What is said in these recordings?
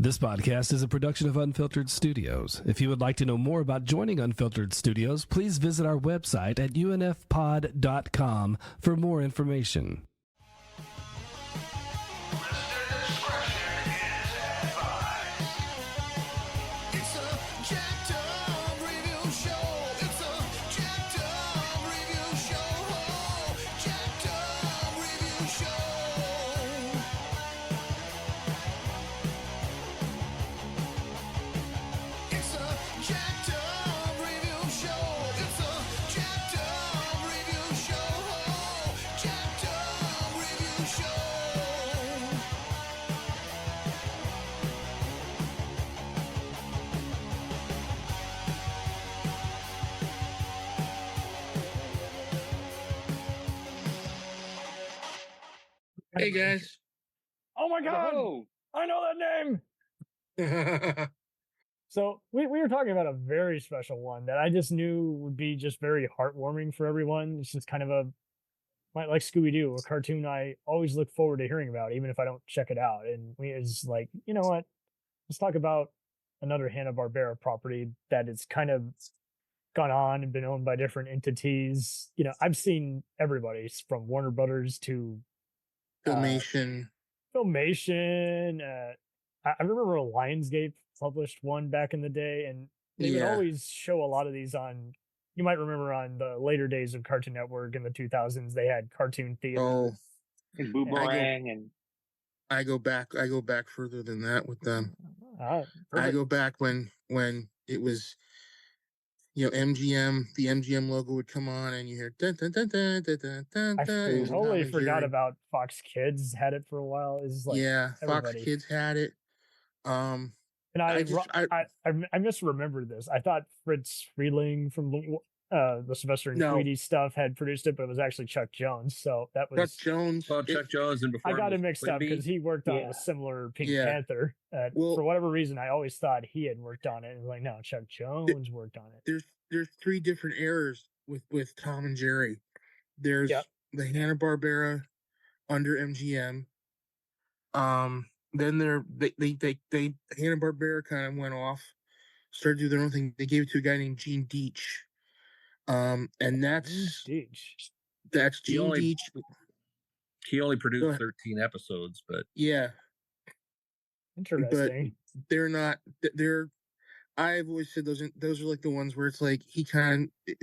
This podcast is a production of Unfiltered Studios. If you would like to know more about joining Unfiltered Studios, please visit our website at unfpod.com for more information. Hey guys. Oh my God. Hello. I know that name. So we were talking about a very special one that I just knew would be just very heartwarming for everyone. It's just kind of like Scooby-Doo, a cartoon I always look forward to hearing about, even if I don't check it out. And it's like, you know what? Let's talk about another Hanna-Barbera property that it's kind of gone on and been owned by different entities. You know, I've seen everybody from Warner Brothers to Filmation. I remember Lionsgate published one back in the day, and they would always show a lot of these on. You might remember on the later days of Cartoon Network in the 2000s, they had cartoon theater. Oh, and Boomerang, I go back further than that with them. I go back when it was, you know, MGM. The MGM logo would come on, and you hear dun dun dun dun dun dun dun. I totally forgot about Fox Kids had it for a while. Is like Fox Kids had it. And I misremembered this. I thought Fritz Freeling from the Sylvester and Tweety stuff had produced it, but it was actually Chuck Jones. So that was Chuck Jones. Oh, Chuck Jones, and before I got it mixed up because he worked on a similar Pink Panther. For whatever reason, I always thought he had worked on it. And like, no, Chuck Jones worked on it. There's three different eras with Tom and Jerry. There's the Hanna-Barbera under MGM. Then they Hanna-Barbera kind of went off, started doing their own thing. They gave it to a guy named Gene Deitch. And that's Gene Deitch. He only produced 13 episodes, but interesting. But they're I've always said those are like the ones where it's like he kind of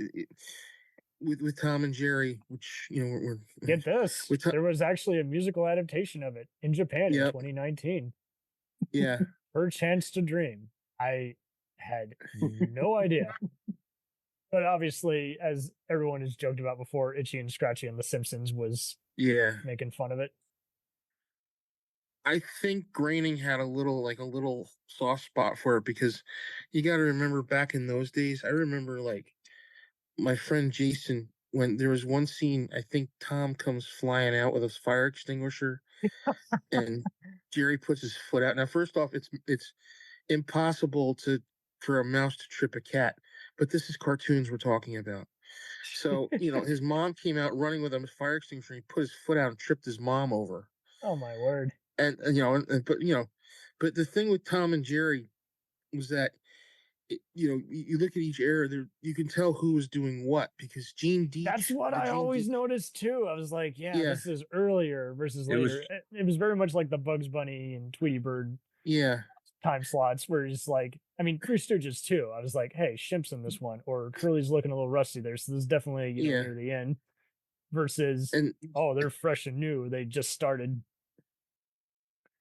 with Tom and Jerry, which, you know, we're get this. There was actually a musical adaptation of it in Japan in 2019. Yeah. Her Chance to Dream. I had no idea. But obviously, as everyone has joked about before, Itchy and Scratchy on The Simpsons was making fun of it. I think Groening had a little soft spot for it because you got to remember back in those days. I remember like my friend Jason, when there was one scene, I think Tom comes flying out with a fire extinguisher and Jerry puts his foot out. Now, first off, it's impossible for a mouse to trip a cat, but this is cartoons we're talking about. So, you know, his mom came out running with a fire extinguisher and he put his foot out and tripped his mom over. Oh my word. And but the thing with Tom and Jerry was that, you know, you look at each era there, you can tell who was doing what, because Gene Deitch. That's what I always noticed too. I was like, this is earlier versus later. It was very much like the Bugs Bunny and Tweety Bird time slots, where it's like, I mean, Three Stooges too. I was like, hey, Shimp's in this one, or Curly's looking a little rusty there, so this is definitely near the end. Versus, they're fresh and new. They just started.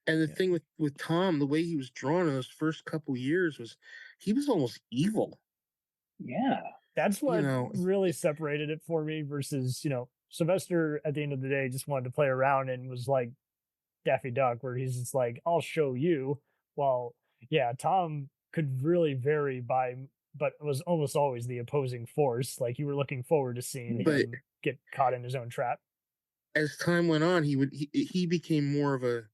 And the thing with Tom, the way he was drawn in those first couple years was he was almost evil. Yeah. That's what really separated it for me versus, you know, Sylvester at the end of the day just wanted to play around and was like Daffy Duck, where he's just like, I'll show you. Well, Tom could really vary but it was almost always the opposing force. Like you were looking forward to seeing him get caught in his own trap. As time went on, he became more of a,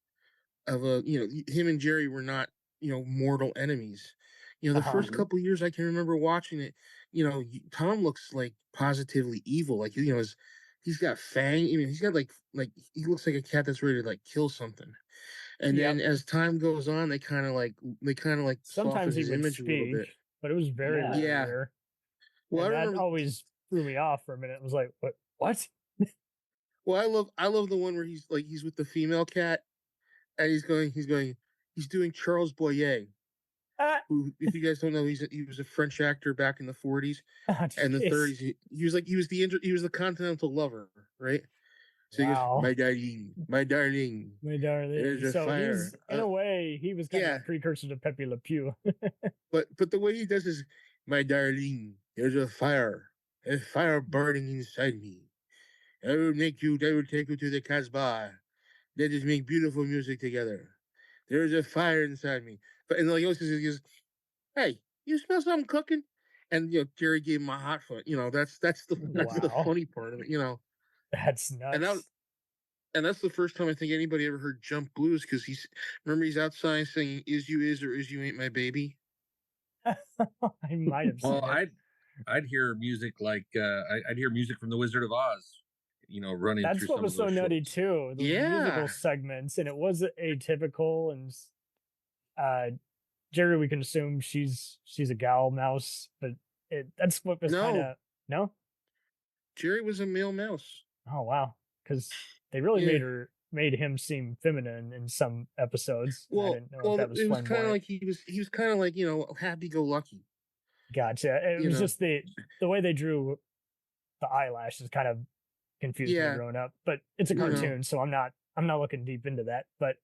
you know, him and Jerry were not, you know, mortal enemies. You know, the first couple of years I can remember watching it, you know, Tom looks like positively evil. Like, you know, he's got fang. I mean, he's got like he looks like a cat that's ready to like kill something. And then as time goes on, they kind of like soften Sometimes he his would image a little speak, bit. but it was very, Yeah. very Yeah. rare. Well, And I that remember. always threw me off for a minute. It was like, what? Well, I love the one where he's with the female cat, and he's doing Charles Boyer, Ah, who, if you guys don't know, he was a French actor back in the 40s and the jeez. 30s. He was the continental lover, right? So he goes, Wow. my darling, My darling. there's a So fire. he's, in a way, he was kind of yeah. a precursor to Pepe Le Pew. But the way he does is, my darling, there's a fire burning inside me. I will take you to the Casbah. Let us make beautiful music together. There's a fire inside me. But and like he goes, hey, you smell something cooking? And Jerry gave him a hot foot. That's the Wow. funny part of it. That's nuts. And that's the first time I think anybody ever heard Jump Blues, because he's outside singing "Is You Is or Is You Ain't My Baby." I might have seen Well, it. I'd hear music like I'd hear music from The Wizard of Oz, running That's through what some was of so those nutty shows. too. Those Yeah. musical segments, and it was atypical. And Jerry, we can assume she's a gal mouse, but that's what was kind of no. Jerry was a male mouse. Oh wow, because they really Yeah. made him seem feminine in some episodes. And I Well, didn't know if that was it was kind of flamboyant. like he was kind of like happy-go-lucky. Gotcha. It You was know. just the way they drew the eyelashes kind of confused me Yeah. growing up. But it's a You know. cartoon, so I'm not looking deep into that. But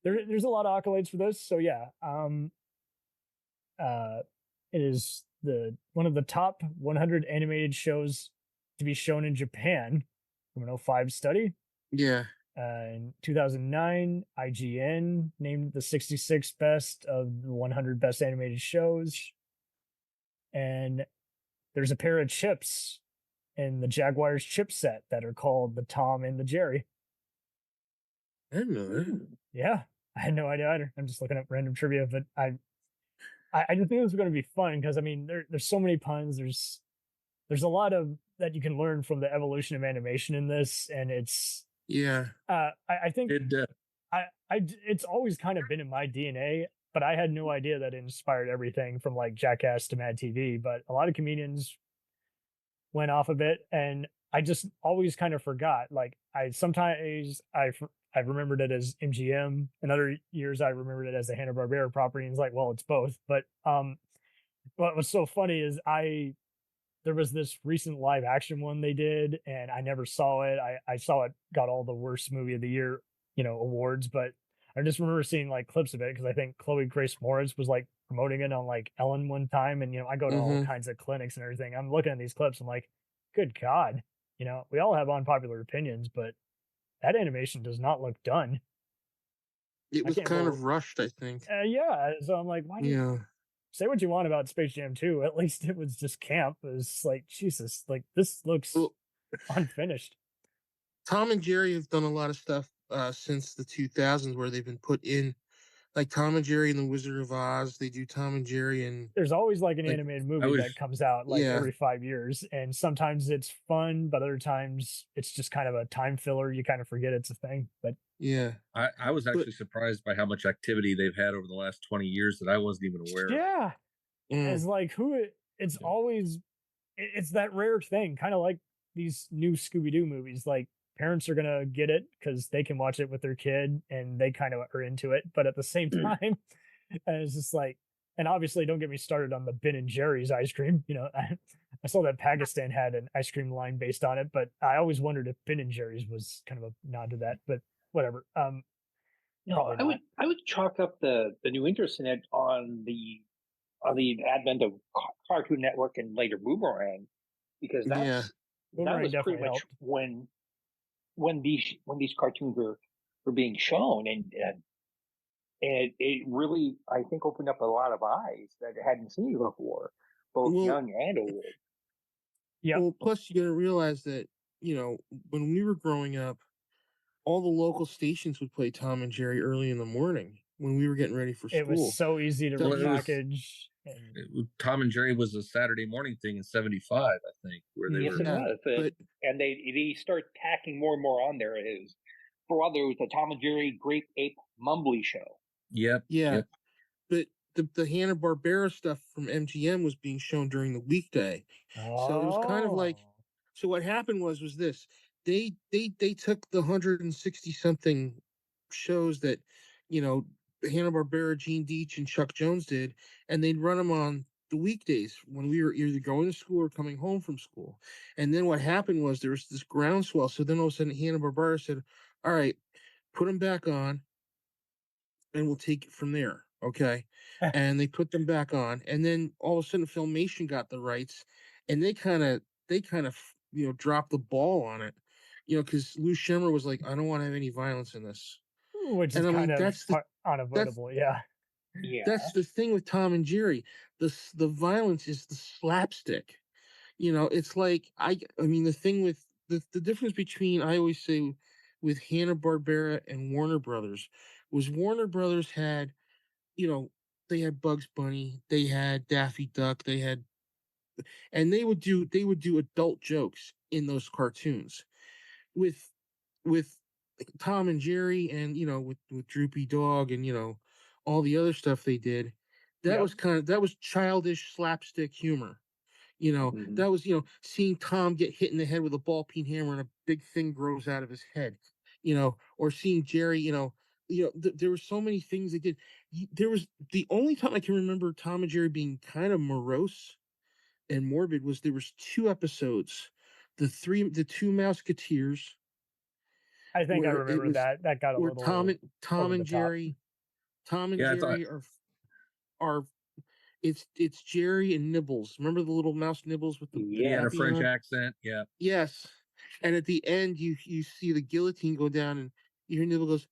there's a lot of accolades for this. So yeah, it is one of the top 100 animated shows to be shown in Japan from an 05 study. Yeah. In 2009, IGN named the 66 best of the 100 best animated shows. And there's a pair of chips in the Jaguars chipset that are called the Tom and the Jerry. I didn't know that. Yeah, I had no idea either. I'm just looking up random trivia, but I just think this was going to be fun because I mean, there's so many puns. There's a lot of that you can learn from the evolution of animation in this, and it's Yeah. I think it's always kind of been in my DNA, but I had no idea that it inspired everything from like Jackass to Mad TV. But a lot of comedians went off of it, and I just always kind of forgot. Like I remembered it as MGM, and other years I remembered it as the Hanna-Barbera property. And it's like, well, it's both. But what was so funny is there was this recent live action one they did, and I never saw it. I saw it got all the worst movie of the year, awards, but I just remember seeing like clips of it because I think Chloe Grace Moretz was like promoting it on like Ellen one time, and I go to all kinds of clinics and everything. I'm looking at these clips, I'm like, good God, we all have unpopular opinions, but that animation does not look done. It was kind of rushed, I think. Yeah, so I'm like, why? Say what you want about Space Jam 2. At least it was just camp. It was like, Jesus, like this looks unfinished. Tom and Jerry have done a lot of stuff since the 2000s where they've been put in, like Tom and Jerry and the Wizard of Oz. They do Tom and Jerry, and there's always like an animated movie that comes out like every 5 years, and sometimes it's fun, but other times it's just kind of a time filler. You kind of forget it's a thing. But yeah, I was actually surprised by how much activity they've had over the last 20 years that I wasn't even aware of. Yeah, it's like it's always it's that rare thing, kind of like these new Scooby-Doo movies. Like parents are gonna get it because they can watch it with their kid and they kind of are into it, but at the same time, it's just like, and obviously, don't get me started on the Ben and Jerry's ice cream. I saw that Pakistan had an ice cream line based on it, but I always wondered if Ben and Jerry's was kind of a nod to that. But whatever. No, I would chalk up the new interest in it on the advent of Cartoon Network and later Boomerang, because that was pretty much when these cartoons were being shown, and it really, I think, opened up a lot of eyes that hadn't seen it before, both young and old. Yeah. Well, plus you got to realize that when we were growing up, all the local stations would play Tom and Jerry early in the morning when we were getting ready for school. It was so easy to repackage. Tom and Jerry was a Saturday morning thing in '75, I think, where they were. It was. And they start tacking more and more on there as brothers, the Tom and Jerry Grape Ape Mumbly Show. Yep. Yeah. Yep. But the Hanna-Barbera stuff from MGM was being shown during the weekday. So it was kind of like, so what happened was this. They took the 160 something shows that, Hanna-Barbera, Gene Deitch, and Chuck Jones did, and they'd run them on the weekdays when we were either going to school or coming home from school. And then what happened was there was this groundswell. So then all of a sudden Hanna-Barbera said, all right, put them back on and we'll take it from there. Okay. And they put them back on. And then all of a sudden Filmation got the rights and they kind of, dropped the ball on it, because Lou Schemmer was like, I don't want to have any violence in this. Which is kind of unavoidable. Yeah. That's the thing with Tom and Jerry. The violence is the slapstick. It's like, I mean, the thing with the difference between, I always say, with Hanna-Barbera and Warner Brothers was Warner Brothers had, they had Bugs Bunny, they had Daffy Duck, and they would do adult jokes in those cartoons. With Tom and Jerry and with Droopy Dog and all the other stuff they did, that was childish slapstick humor. That was seeing Tom get hit in the head with a ball peen hammer and a big thing grows out of his head, or seeing Jerry, there were so many things they did. There was the only time I can remember Tom and Jerry being kind of morose and morbid was there was 2 episodes, the 2 Mouseketeers. I think I remember that. That got a little. Tom and Jerry are it's Jerry and Nibbles. Remember the little mouse Nibbles with the the French accent? Yeah. Yes. And at the end, you see the guillotine go down, and you hear Nibble goes,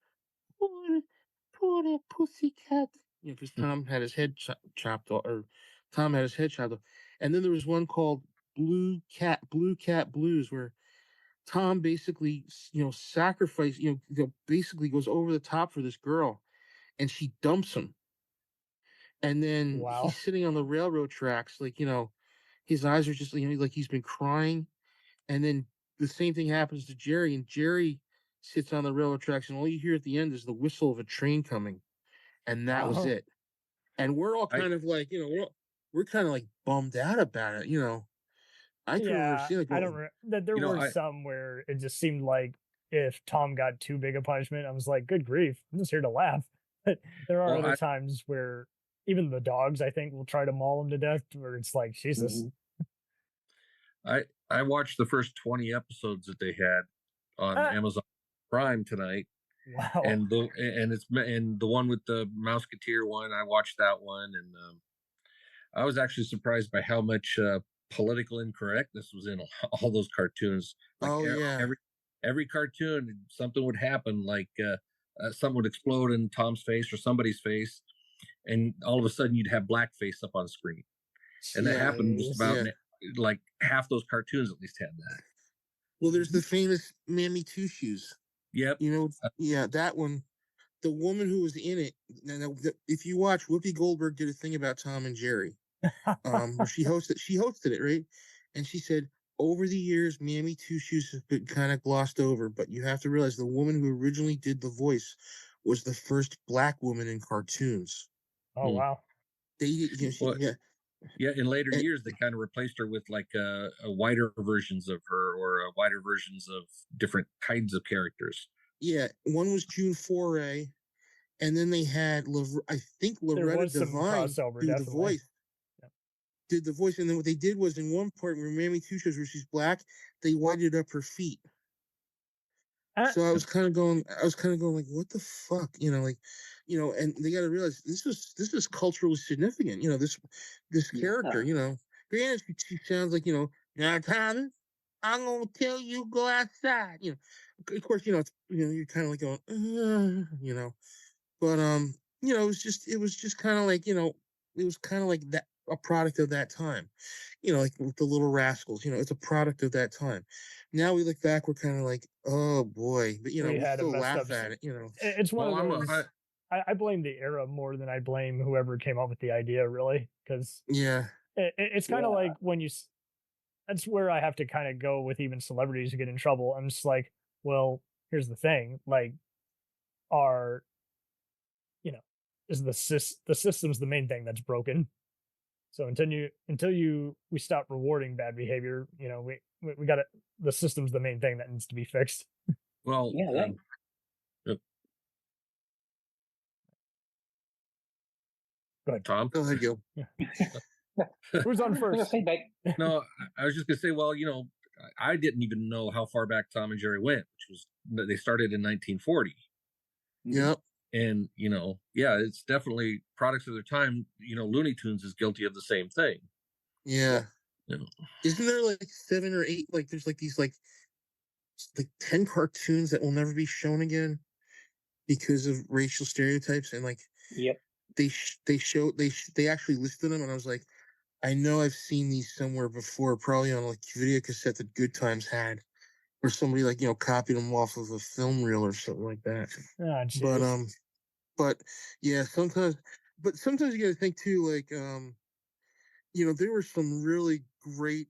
"Poor pussycat," because Tom had his head chopped off, or Tom had his head chopped off. And then there was one called Blue Cat Blues, where Tom basically, sacrifice, basically goes over the top for this girl, and she dumps him. And then he's sitting on the railroad tracks, like, his eyes are just, like he's been crying. And then the same thing happens to Jerry, and Jerry sits on the railroad tracks, and all you hear at the end is the whistle of a train coming. And that was it. And we're all kind of like, we're kind of like bummed out about it, I can remember seeing I don't that there were some where it just seemed like if Tom got too big a punishment, I was like, good grief, I'm just here to laugh. But there are other times where even the dogs, I think, will try to maul him to death, where it's like, Jesus. I watched the first 20 episodes that they had on Amazon Prime tonight. Wow. And the one with the Mouseketeer one, I watched that one, and I was actually surprised by how much political incorrectness was in all those cartoons. Like every cartoon, something would happen, like something would explode in Tom's face or somebody's face, and all of a sudden you'd have blackface up on screen. And that happened just about like half those cartoons at least had that. Well, there's the famous Mammy Two Shoes. Yep. That one. The woman who was in it. Now, if you watch, Whoopi Goldberg did a thing about Tom and Jerry. Where she hosted it, right? And she said, over the years, Mammy Two Shoes has been kind of glossed over, but you have to realize the woman who originally did the voice was the first black woman in cartoons. Oh, wow. Yeah, in later years, they kind of replaced her with like a wider versions of her, or wider versions of different kinds of characters. Yeah, one was June Foray, and then they had, I think, Loretta Devine do the voice. Yep. Did the voice, and then what they did was in one part where Mammy Two Shoes, where she's black, they whited up her feet. So I was kind of going like, what the fuck, and they got to realize this is culturally significant, this character, granted she sounds like, now Tommy, I'm gonna tell you go outside, of course, you're kind of like going, but it was just kind of like, it was kind of like that, a product of that time, like with the Little Rascals, it's a product of that time. Now we look back, we're kind of like, oh boy, but we still laugh at it, It's one of those. I blame the era more than I blame whoever came up with the idea, really, because it's kind of like when you. That's where I have to kind of go with even celebrities who get in trouble. I'm just like, well, here's the thing, like, is the system's the main thing that's broken. So until we stop rewarding bad behavior, we got to, the system's the main thing that needs to be fixed. Well, yeah. Go ahead, Tom. Go ahead, Gil. Who's on first? No, I was just gonna say. Well, I didn't even know how far back Tom and Jerry went, which was they started in 1940. Yep. And it's definitely products of their time. Looney Tunes is guilty of the same thing. Yeah. Isn't there like 7 or 8? Like there's like these like 10 cartoons that will never be shown again because of racial stereotypes, and like they actually listed them, and I was like, I know I've seen these somewhere before, probably on like video cassette that Good Times had, or somebody like copied them off of a film reel or something like that. Oh, but yeah, sometimes you got to think too, like there were some really great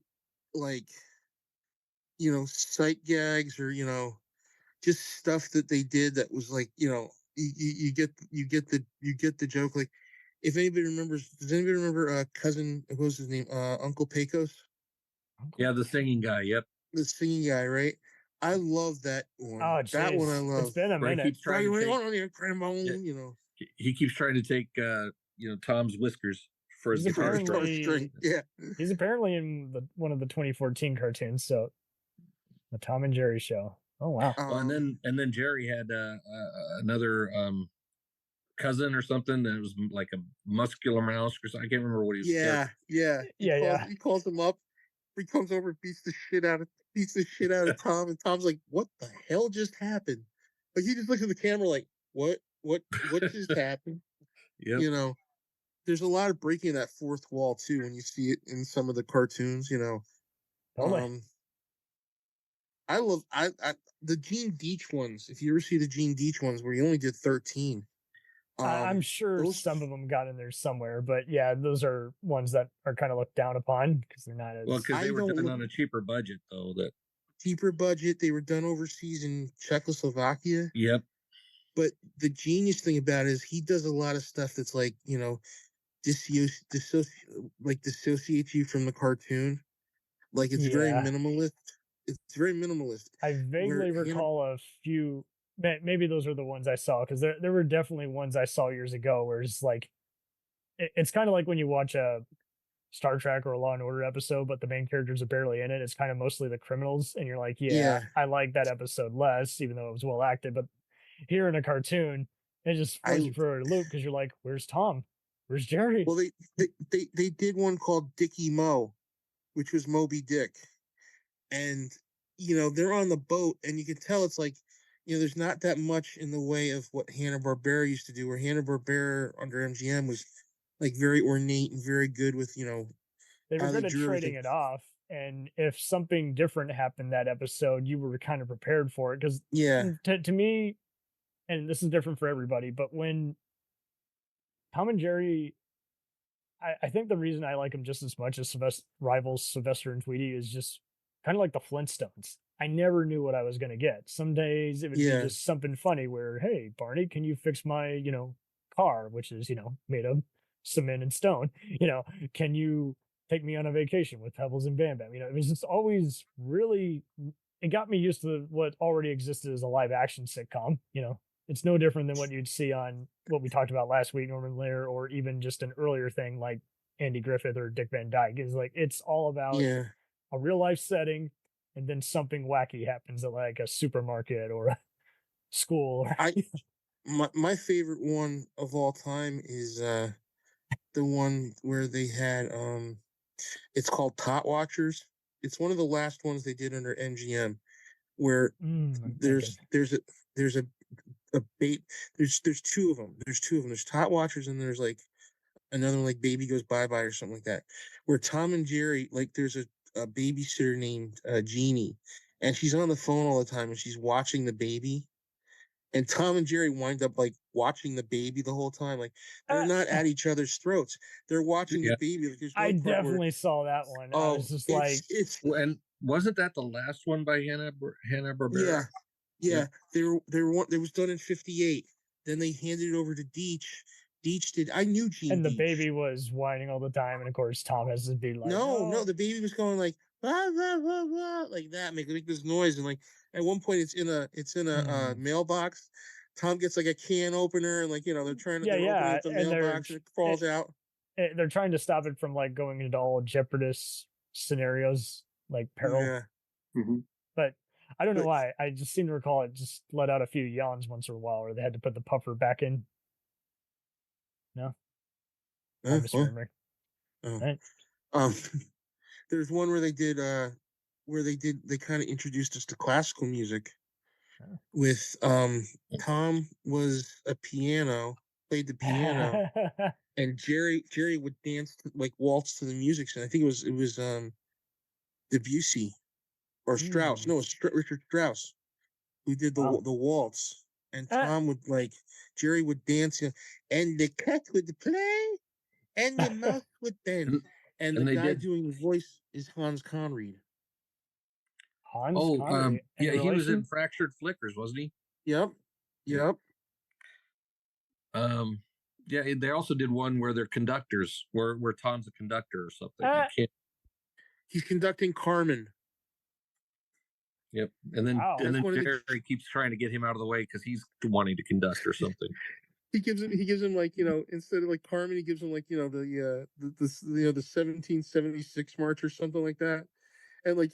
like sight gags, or just stuff that they did that was like you get the joke. Like, if anybody remembers, does anybody remember cousin, what was his name, Uncle Pecos? Yeah, the singing guy. Yep, the singing guy, right? I love that one. Oh, that one I love. It's been a minute. He keeps trying to he keeps trying to take Tom's whiskers for his guitar string. Yeah, he's apparently in one of the 2014 cartoons. So the Tom and Jerry show. Oh wow! And then Jerry had another cousin or something that was like a muscular mouse or something. I can't remember what he was. Yeah. He calls him up. He comes over and beats the shit out of Tom, and Tom's like, "What the hell just happened?" Like, he just looks at the camera like, "What just happened?" Yep. There's a lot of breaking that fourth wall too when you see it in some of the cartoons. Totally. I love the Gene Deitch ones. If you ever see the Gene Deitch ones where he only did 13. I'm sure some of them got in there somewhere, but yeah, those are ones that are kind of looked down upon because they're not as because they were done on a cheaper budget, though. They were done overseas in Czechoslovakia. Yep. But the genius thing about it is he does a lot of stuff that's like dissociates you from the cartoon. Like, it's very minimalist. It's very minimalist. I vaguely recall a few. Maybe those are the ones I saw, because there were definitely ones I saw years ago where it's like, it's kind of like when you watch a Star Trek or a Law and Order episode, but the main characters are barely in it. It's kind of mostly the criminals, and you're like, I like that episode less, even though it was well acted. But here in a cartoon, it just throws you for a loop because you're like, where's Tom? Where's Jerry? Well, they did one called Dickie Mo, which was Moby Dick, and they're on the boat, and you can tell it's like, there's not that much in the way of what Hanna-Barbera used to do, where Hanna-Barbera under MGM was like very ornate and very good with, they were good at trading it off. And if something different happened that episode, you were kind of prepared for it. Because to me, and this is different for everybody, but when Tom and Jerry, I think the reason I like them just as much as rivals Sylvester and Tweety is just kind of like the Flintstones. I never knew what I was going to get. Some days it would be just something funny where, hey, Barney, can you fix my, car, which is, made of cement and stone? Can you take me on a vacation with Pebbles and Bam Bam? It was just always really, it got me used to what already existed as a live action sitcom. It's no different than what you'd see on what we talked about last week, Norman Lear, or even just an earlier thing like Andy Griffith or Dick Van Dyke. Is like, it's all about a real life setting, and then something wacky happens at like a supermarket or a school. My favorite one of all time is the one where they had it's called Tot Watchers. It's one of the last ones they did under MGM, where there's two of them. There's Tot Watchers, and there's like another one, like Baby Goes Bye Bye or something like that, where Tom and Jerry, like, there's a babysitter named Jeannie, and she's on the phone all the time, and she's watching the baby, and Tom and Jerry wind up like watching the baby the whole time. Like, they're not at each other's throats, they're watching the baby. Like, I definitely saw that one. I was just it's and wasn't that the last one by Hanna-Barbera? Yeah, they were it was done in 58. Then they handed it over to Deitch. Deitch did. I knew Gene And the Deitch. baby was whining all the time, and of course Tom has to be like, no, the baby was going like blah, blah, blah, blah, like that, make this noise, and like at one point it's in a mailbox. Tom gets like a can opener, and like they're opening up the mailbox, and it falls out. They're trying to stop it from like going into all jeopardous scenarios, like peril. Yeah. Mm-hmm. But I don't know why. I just seem to recall it just let out a few yawns once in a while, or they had to put the puffer back in. No, I'm misremembering. Right. There's one where they kind of introduced us to classical music. With Tom was a piano, played the piano, and Jerry would dance like waltz to the music. And I think it was Debussy or Strauss. No, it was Richard Strauss who did the waltz. And Tom would Jerry would dance, and the cat would play, and the mouse would dance. And the guy doing the voice is Hans Conried. Conried. Yeah, he was in Fractured Flickers, wasn't he? Yep. Yeah, they also did one where they're conductors, where Tom's a conductor or something. He's conducting Carmen. Yep, and then Jerry keeps trying to get him out of the way because he's wanting to conduct or something. He gives him like instead of like Carmen, he gives him like the 1776 march or something like that, and like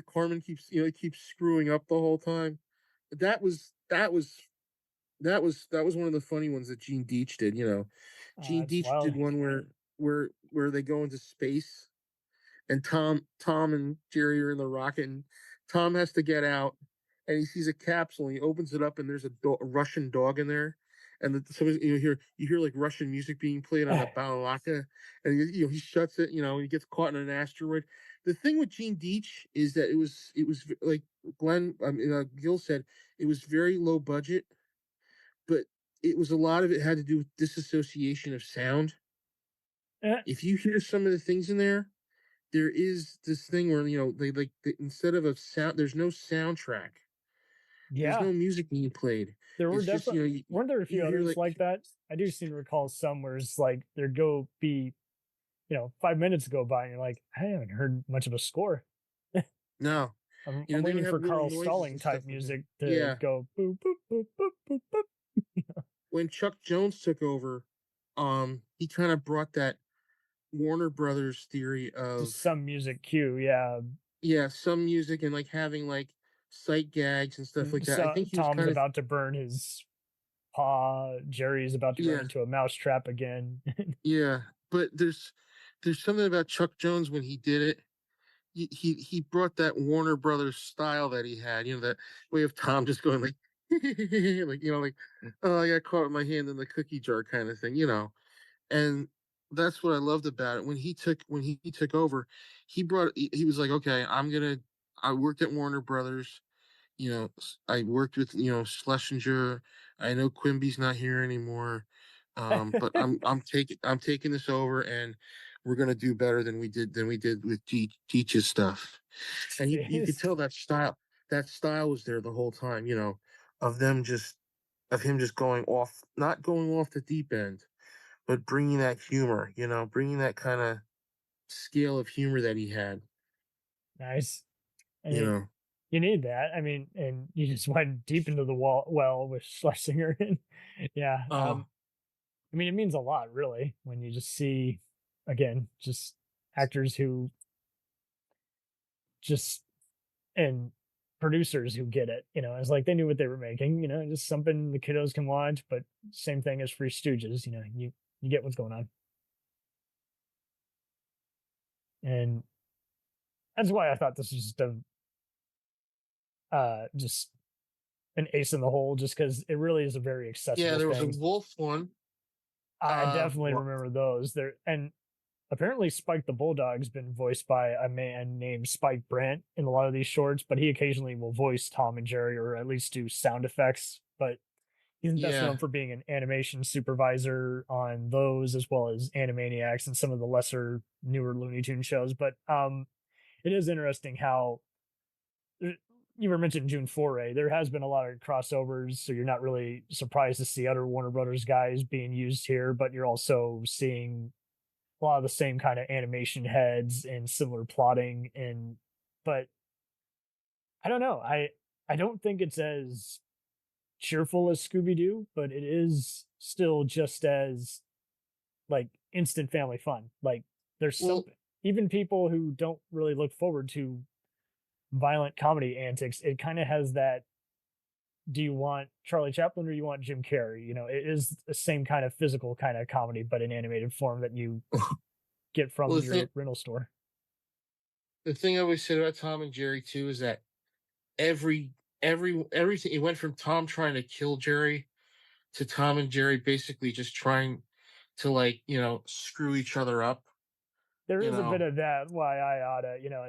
Carmen keeps keeps screwing up the whole time. That was one of the funny ones that Gene Deitch did. Gene Deitch did one where they go into space, and Tom and Jerry are in the rocket, and Tom has to get out, and he sees a capsule, and he opens it up, and there's a Russian dog in there. And you hear like Russian music being played on a balalaika, and he shuts it, and he gets caught in an asteroid. The thing with Gene Deitch is that it was like Gil said, it was very low budget, but it was a lot of it had to do with disassociation of sound. If you hear some of the things in there is this thing where they instead of a sound, there's no soundtrack. Yeah, there's no music being played. There were definitely weren't there a few others like that? I do seem to recall some where it's like there'd go be 5 minutes go by and you're like, I haven't heard much of a score. No, I'm waiting for Carl Stalling type music to go boop boop boop boop boop boop. When Chuck Jones took over, he kind of brought that Warner Brothers theory of just some music cue, some music, and like having like sight gags and stuff like that. So I think Tom's about to burn his paw. Jerry's about to run into a mousetrap again. Yeah, but there's something about Chuck Jones when he did it. He brought that Warner Brothers style that he had. That way of Tom just going like, like oh, I got caught with my hand in the cookie jar kind of thing. And that's what I loved about it. When he took over, he was like, okay, I worked at Warner Brothers. I worked with Schlesinger. I know Quimby's not here anymore, but I'm taking this over, and we're gonna do better than we did with Deitch's stuff. And you could tell that style was there the whole time. Of him just going off, not going off the deep end, but bringing that humor. Bringing that kind of scale of humor that he had. Nice. You need that. I mean, and you just went deep into the well with Schlesinger. I mean, it means a lot, really, when you just see, again, just actors who and producers who get it. It's like they knew what they were making. Just something the kiddos can watch. But same thing as Three Stooges. You get what's going on, and that's why I thought this was just an ace in the hole, just because it really is a very accessible. Yeah, there was a wolf one. I definitely remember those. There, and apparently Spike the Bulldog's been voiced by a man named Spike Brandt in a lot of these shorts, but he occasionally will voice Tom and Jerry, or at least do sound effects. But he's best known for being an animation supervisor on those, as well as Animaniacs and some of the lesser, newer Looney Tunes shows. But it is interesting how you were mentioning June Foray. There has been a lot of crossovers, so you're not really surprised to see other Warner Brothers guys being used here, but you're also seeing a lot of the same kind of animation heads and similar plotting. But I don't know. I don't think it's as cheerful as Scooby-Doo, but it is still just as like instant family fun. Like there's something, even people who don't really look forward to violent comedy antics, it kind of has that, do you want Charlie Chaplin or you want Jim Carrey? You know, it is the same kind of physical kind of comedy, but in animated form that you get from your rental store. The thing I always said about Tom and Jerry too is that everything, it went from Tom trying to kill Jerry to Tom and Jerry basically just trying to, like, you know, screw each other up. There is a bit of that. Why I oughta, you know,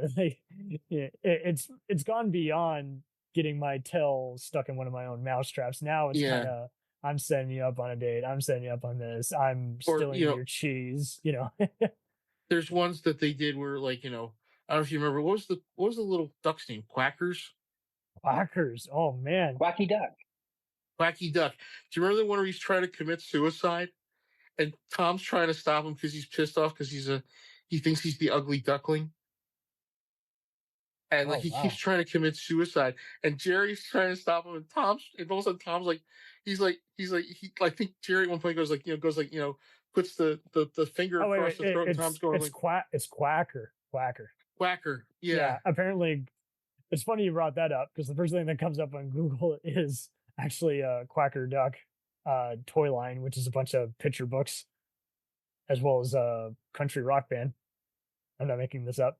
it's gone beyond getting my tail stuck in one of my own mousetraps. Now it's kind of, I'm setting you up on a date. I'm setting you up on this. I'm stealing your cheese. You know, there's ones that they did where, like, you know, I don't know if you remember, what was the little duck's name? Quackers. Quackers. Oh man, Quacky Duck. Quacky Duck. Do you remember the one where he's trying to commit suicide, and Tom's trying to stop him because he's pissed off because he thinks he's the ugly duckling. And he keeps trying to commit suicide, and Jerry's trying to stop him, and all of a sudden Tom's like, I think Jerry at one point goes like, puts the finger across the throat, and Tom's going it's Quacker. Quacker. Yeah. Apparently, it's funny you brought that up because the first thing that comes up on Google is actually a Quacker Duck toy line, which is a bunch of picture books, as well as a country rock band. I'm not making this up.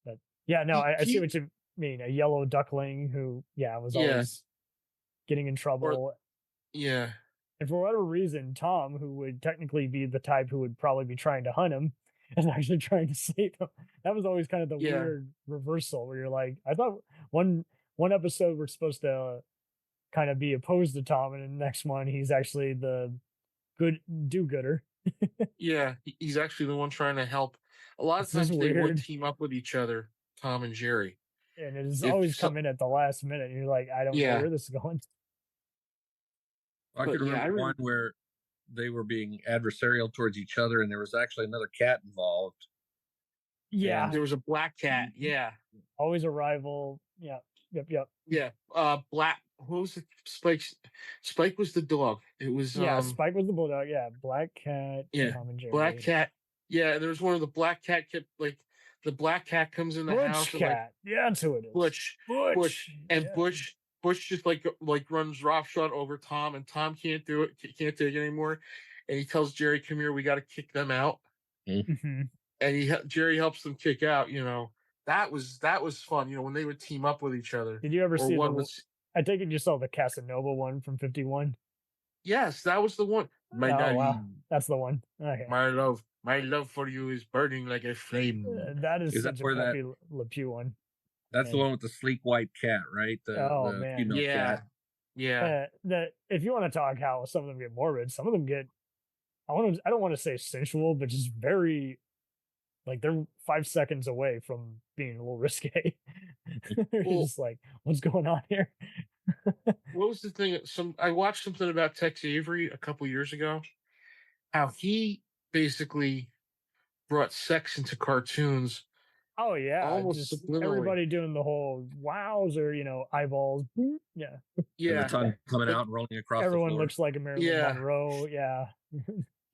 But yeah, no, I see what you mean. A yellow duckling who, was always getting in trouble. And for whatever reason, Tom, who would technically be the type who would probably be trying to hunt him, is actually trying to save him. That was always kind of the weird reversal where you're like, I thought one episode we're supposed to kind of be opposed to Tom, and in the next one he's actually the good do-gooder. He's actually the one trying to help. A lot of times they would team up with each other, Tom and Jerry. And it has always come in at the last minute. And you're like, I don't know where this is going. I could remember one where they were being adversarial towards each other, and there was actually another cat involved. Yeah. And there was a black cat. Yeah. Always a rival. Yeah. Yep. Yeah. Black. What was it? Spike was the dog. It was. Spike was the bulldog. Yeah. Black cat. Yeah. Tom and Jerry. Black cat. Yeah. There was one of the black cat kept like the black cat comes in the house. Cat. That's who it is. Butch. And Butch just like runs roughshod over Tom, and Tom can't do it. Can't take it anymore. And he tells Jerry, "Come here. We got to kick them out." Mm-hmm. And Jerry helps them kick out. You know, that was fun. You know, when they would team up with each other. Did you ever see I take it you saw the Casanova one from 51? Yes, that was the one. Wow. That's the one. Okay. My love for you is burning like a flame. That is such a Pepe Le Pew one. That's the one with the sleek white cat, right? The female cat. Yeah. If you want to talk how some of them get morbid, some of them get, I don't want to say sensual, but just very, like, they're 5 seconds away from being a little risque. Just like, what's going on here? What was the thing? I watched something about Tex Avery a couple years ago. How he basically brought sex into cartoons. Oh yeah, almost just everybody doing the whole wows or eyeballs. Yeah. And the tongue coming out and rolling across. Everyone the floor. looks like a Marilyn Monroe. Yeah.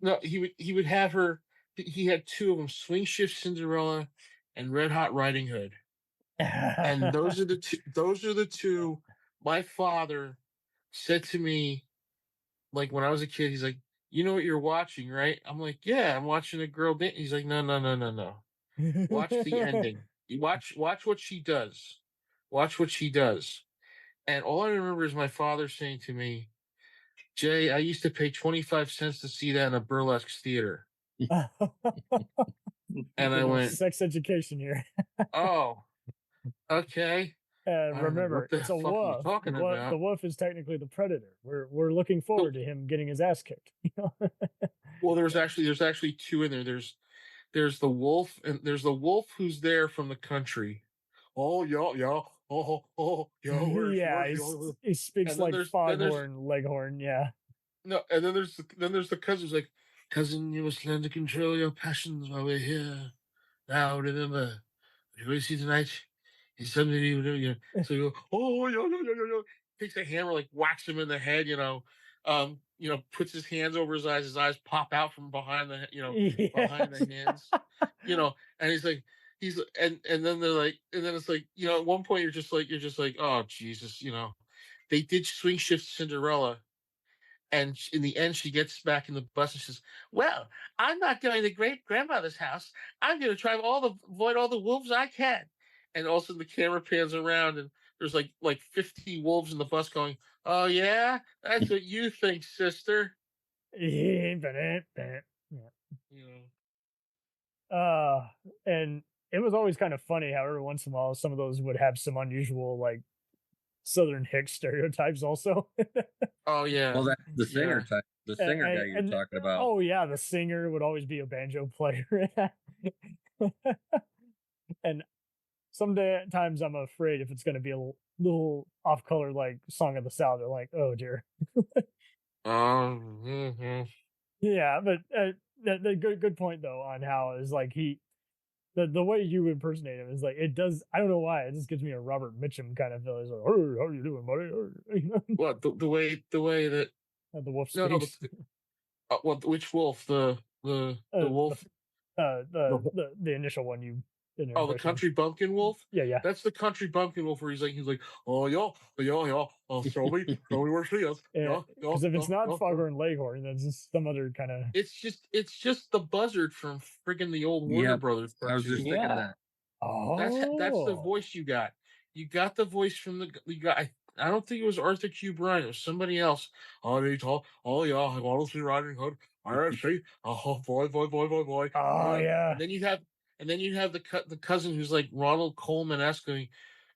No, he would have her. He had two of them: Swing Shift Cinderella and Red Hot Riding Hood. And those are the two. My father said to me, like when I was a kid, he's like, "You know what you're watching, right?" I'm like, "Yeah, I'm watching a girl dance." He's like, "No. Watch the ending. You watch what she does. Watch what she does." And all I remember is my father saying to me, "Jay, I used to pay 25 cents to see that in a burlesque theater." And I went, sex education here. Oh, okay. Remember, it's a wolf. The wolf is technically the predator. We're looking forward to him getting his ass kicked. Well, there's actually two in there. There's the wolf, and there's the wolf who's there from the country, oh yeah, yeah, he speaks like foghorn leghorn, yeah. No, and then there's the cousin who's like, cousin, you must learn to control your passions while we're here. Now remember, what you see tonight is something you know. So you go, oh yo. Takes a hammer, like whacks him in the head, puts his hands over his eyes pop out from behind behind the hands, and and then they're like, and then it's like, at one point you're just like, oh Jesus, they did swing shift Cinderella. And in the end, she gets back in the bus and says, "Well, I'm not going to great grandmother's house. I'm going to try avoid all the wolves I can." And also the camera pans around, and there's like 50 wolves in the bus going, "Oh yeah, that's what you think, sister." Yeah. You know. And it was always kind of funny how every once in a while some of those would have some unusual like Southern hick stereotypes also. Oh yeah. Well, that's the singer type, the singer guy you're talking about. Oh yeah, the singer would always be a banjo player. And sometimes I'm afraid if it's going to be a little off color like Song of the South, they're like, oh dear. Yeah, but the good point though on how is like the way you impersonate him is like, it does. I don't know why it just gives me a Robert Mitchum kind of feel. It's like, hey, how you doing, buddy? What the way that the wolf speaks. which wolf? The wolf. The initial one you. The country bumpkin wolf. Yeah. That's the country bumpkin wolf where he's like, oh yo, show me where she is. Because if it's not foghorn leghorn, that's just some other kind of. It's just the buzzard from friggin' the old Warner Brothers. I was just thinking that. Oh, that's the voice you got. You got the voice from the guy. I don't think it was Arthur Q. Bryan. It was somebody else. Oh, they talk. Oh yeah, I want to see Riding Hood. I see. Oh boy. Oh yeah. And then you have the cousin who's like Ronald Coleman-esque going,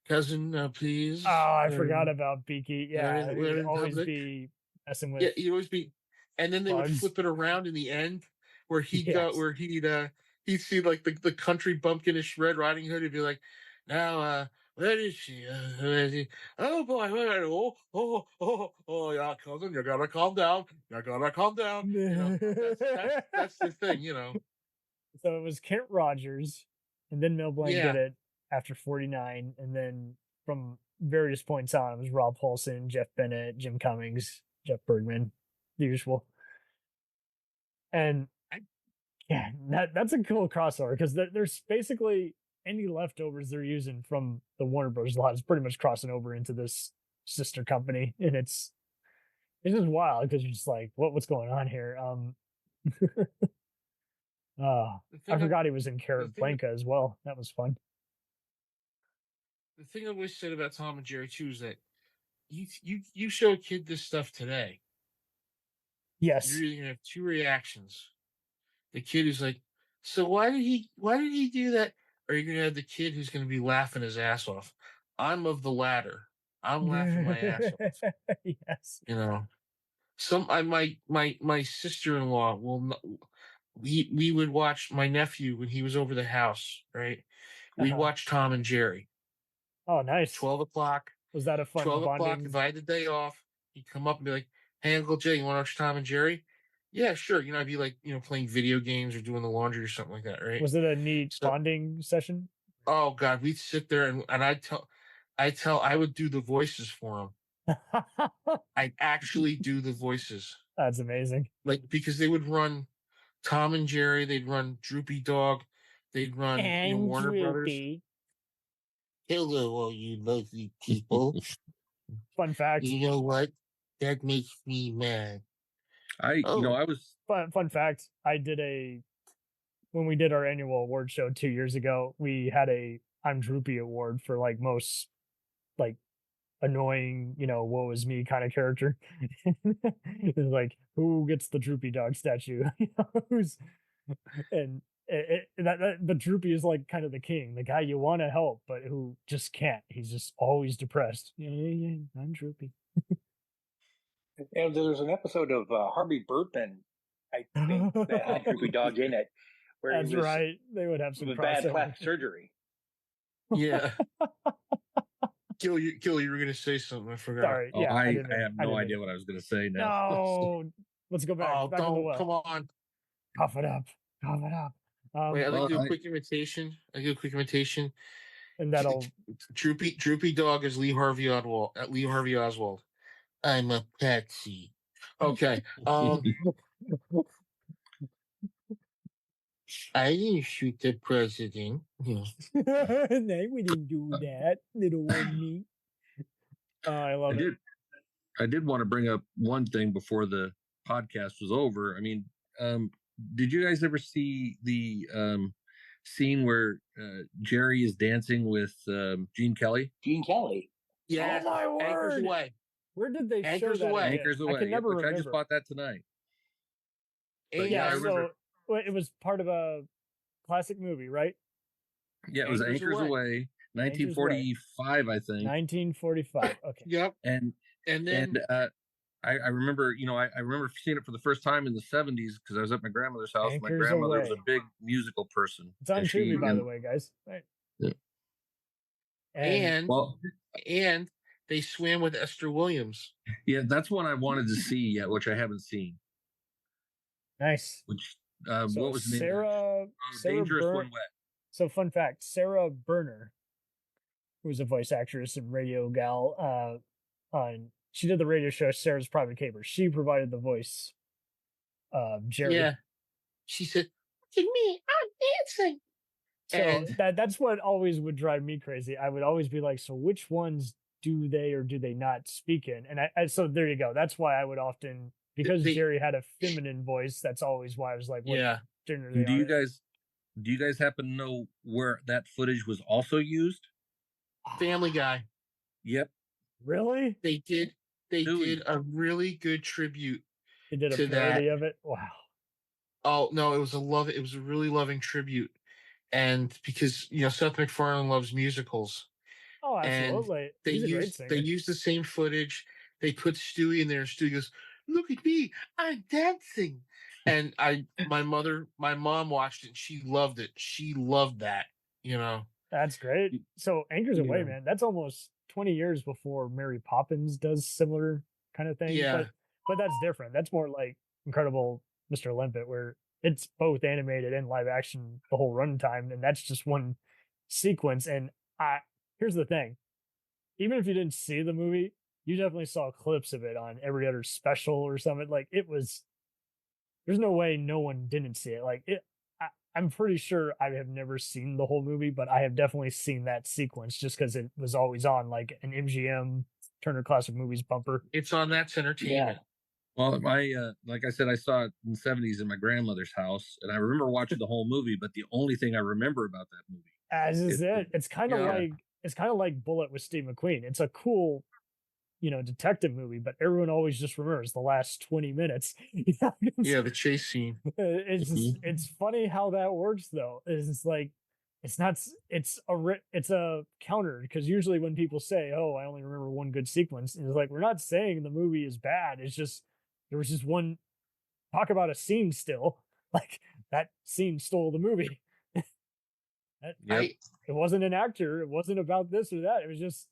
cousin, please. Oh, I forgot about Beaky. Yeah, it would always be messing with. Yeah, he'd always be, and then they would flip it around in the end, where he'd see like the country bumpkinish Red Riding Hood. He'd be like, now, where is she? Oh boy, yeah, cousin, you gotta calm down. That's the thing, So it was Kent Rogers, and then Mel Blanc did it after 49, and then from various points on, it was Rob Paulson, Jeff Bennett, Jim Cummings, Jeff Bergman, the usual. And that's a cool crossover because there's basically any leftovers they're using from the Warner Bros. Lot is pretty much crossing over into this sister company, and it's just wild because you're just like, what's going on here? I forgot he was in Blanca as well. That was fun. The thing I always said about Tom and Jerry too is that you show a kid this stuff today. Yes. You're either gonna have two reactions. The kid who's like, so why did he do that? Or you're gonna have the kid who's gonna be laughing his ass off. I'm of the latter. I'm laughing my ass off. Yes. My sister-in-law will. We would watch my nephew when he was over the house, right? We'd watch Tom and Jerry. Oh, nice. 12 o'clock. Was that a fun 12 bonding? o'clock, if I had the day off, he'd come up and be like, hey, Uncle Jay, you want to watch Tom and Jerry? Yeah, sure. I'd be like, playing video games or doing the laundry or something like that, right? Was it a neat bonding session? Oh, God. We'd sit there and I would do the voices for him. I'd actually do the voices. That's amazing. Like, because they would run Tom and Jerry, they'd run Droopy Dog, they'd run Warner Brothers. Hello, all you lovely people. Fun fact. You know what? That makes me mad. Fun fact. When we did our annual award show 2 years ago, we had a I'm Droopy award for like most like annoying, woe is me kind of character. It's like, who gets the Droopy Dog statue? But Droopy is like kind of the king, the guy you want to help, but who just can't. He's just always depressed. Yeah, I'm Droopy. And there's an episode of Harvey Birdman, I think, that had Droopy Dog in it. That's right. They would have some bad plastic surgery. Yeah. Gil, you were going to say something. I forgot. Sorry. Oh, Yeah, I have no idea what I was going to say now. No. Let's go back. Oh, Back on the well. come on. Cough it up. Cough it up. Wait, I'd like to do a quick imitation. And that'll Droopy Dog is Lee Harvey Oswald. I'm a patsy. Okay. I didn't shoot the president. No, we didn't do that, little old me. I love it. I did want to bring up one thing before the podcast was over. I mean, did you guys ever see the scene where Jerry is dancing with Gene Kelly? Gene Kelly. Yeah. Oh my word! Anchors Away. Where did they Anchors show that? Away. Anchors Away. I can never remember. I just bought that tonight. Yeah, so it was part of a classic movie, right? Yeah, it was Anchors Away, 1945, I think. 1945. Okay. Yep. And then I remember, I remember seeing it for the first time in the 70s because I was at my grandmother's house. Anchors My grandmother Away. was a big musical person. It's on Tubi, by the way, guys. Right. Yeah. And they swam with Esther Williams. Yeah, that's one I wanted to see yet, which I haven't seen. Nice. Which so what was the name? Sarah Dangerous When Wet. So fun fact, Sarah Berner, who was a voice actress and radio gal, she did the radio show Sarah's Private Caper. She provided the voice of Jerry. Yeah. She said, "Look at me, I'm dancing." So that's what always would drive me crazy. I would always be like, so which ones do they or do they not speak in? And so there you go. That's why I would often, because Jerry had a feminine voice, that's always why I was like, yeah. Do you guys happen to know where that footage was also used? Family Guy. Yep. Really? They did a really good tribute. They did a parody of it. Wow. Oh no, it was a really loving tribute. And because Seth MacFarlane loves musicals. Oh, absolutely. And they used the same footage. They put Stewie in there, and Stewie goes, "Look at me, I'm dancing." And my mom watched it and she loved it. She loved that, That's great. So Anchors Away, man, that's almost 20 years before Mary Poppins does similar kind of thing. Yeah. But that's different. That's more like Incredible Mr. Limpet, where it's both animated and live action the whole runtime, and that's just one sequence. And here's the thing. Even if you didn't see the movie, you definitely saw clips of it on every other special or something. Like, it was, there's no way no one didn't see it. Like, I'm pretty sure I have never seen the whole movie, but I have definitely seen that sequence just because it was always on like an MGM Turner Classic Movies bumper. It's on That's Entertainment. Yeah. Well, like I said, I saw it in the 70s in my grandmother's house, and I remember watching the whole movie, but the only thing I remember about that movie. It's kind of like Bullet with Steve McQueen. It's a cool, detective movie, but everyone always just remembers the last 20 minutes. Yeah, the chase scene. It's funny how that works though. It's like, it's a counter, because usually when people say, "Oh, I only remember one good sequence," it's like, we're not saying the movie is bad. It's just there was just one. Talk about a scene still. Like, that scene stole the movie. It wasn't an actor. It wasn't about this or that. It was just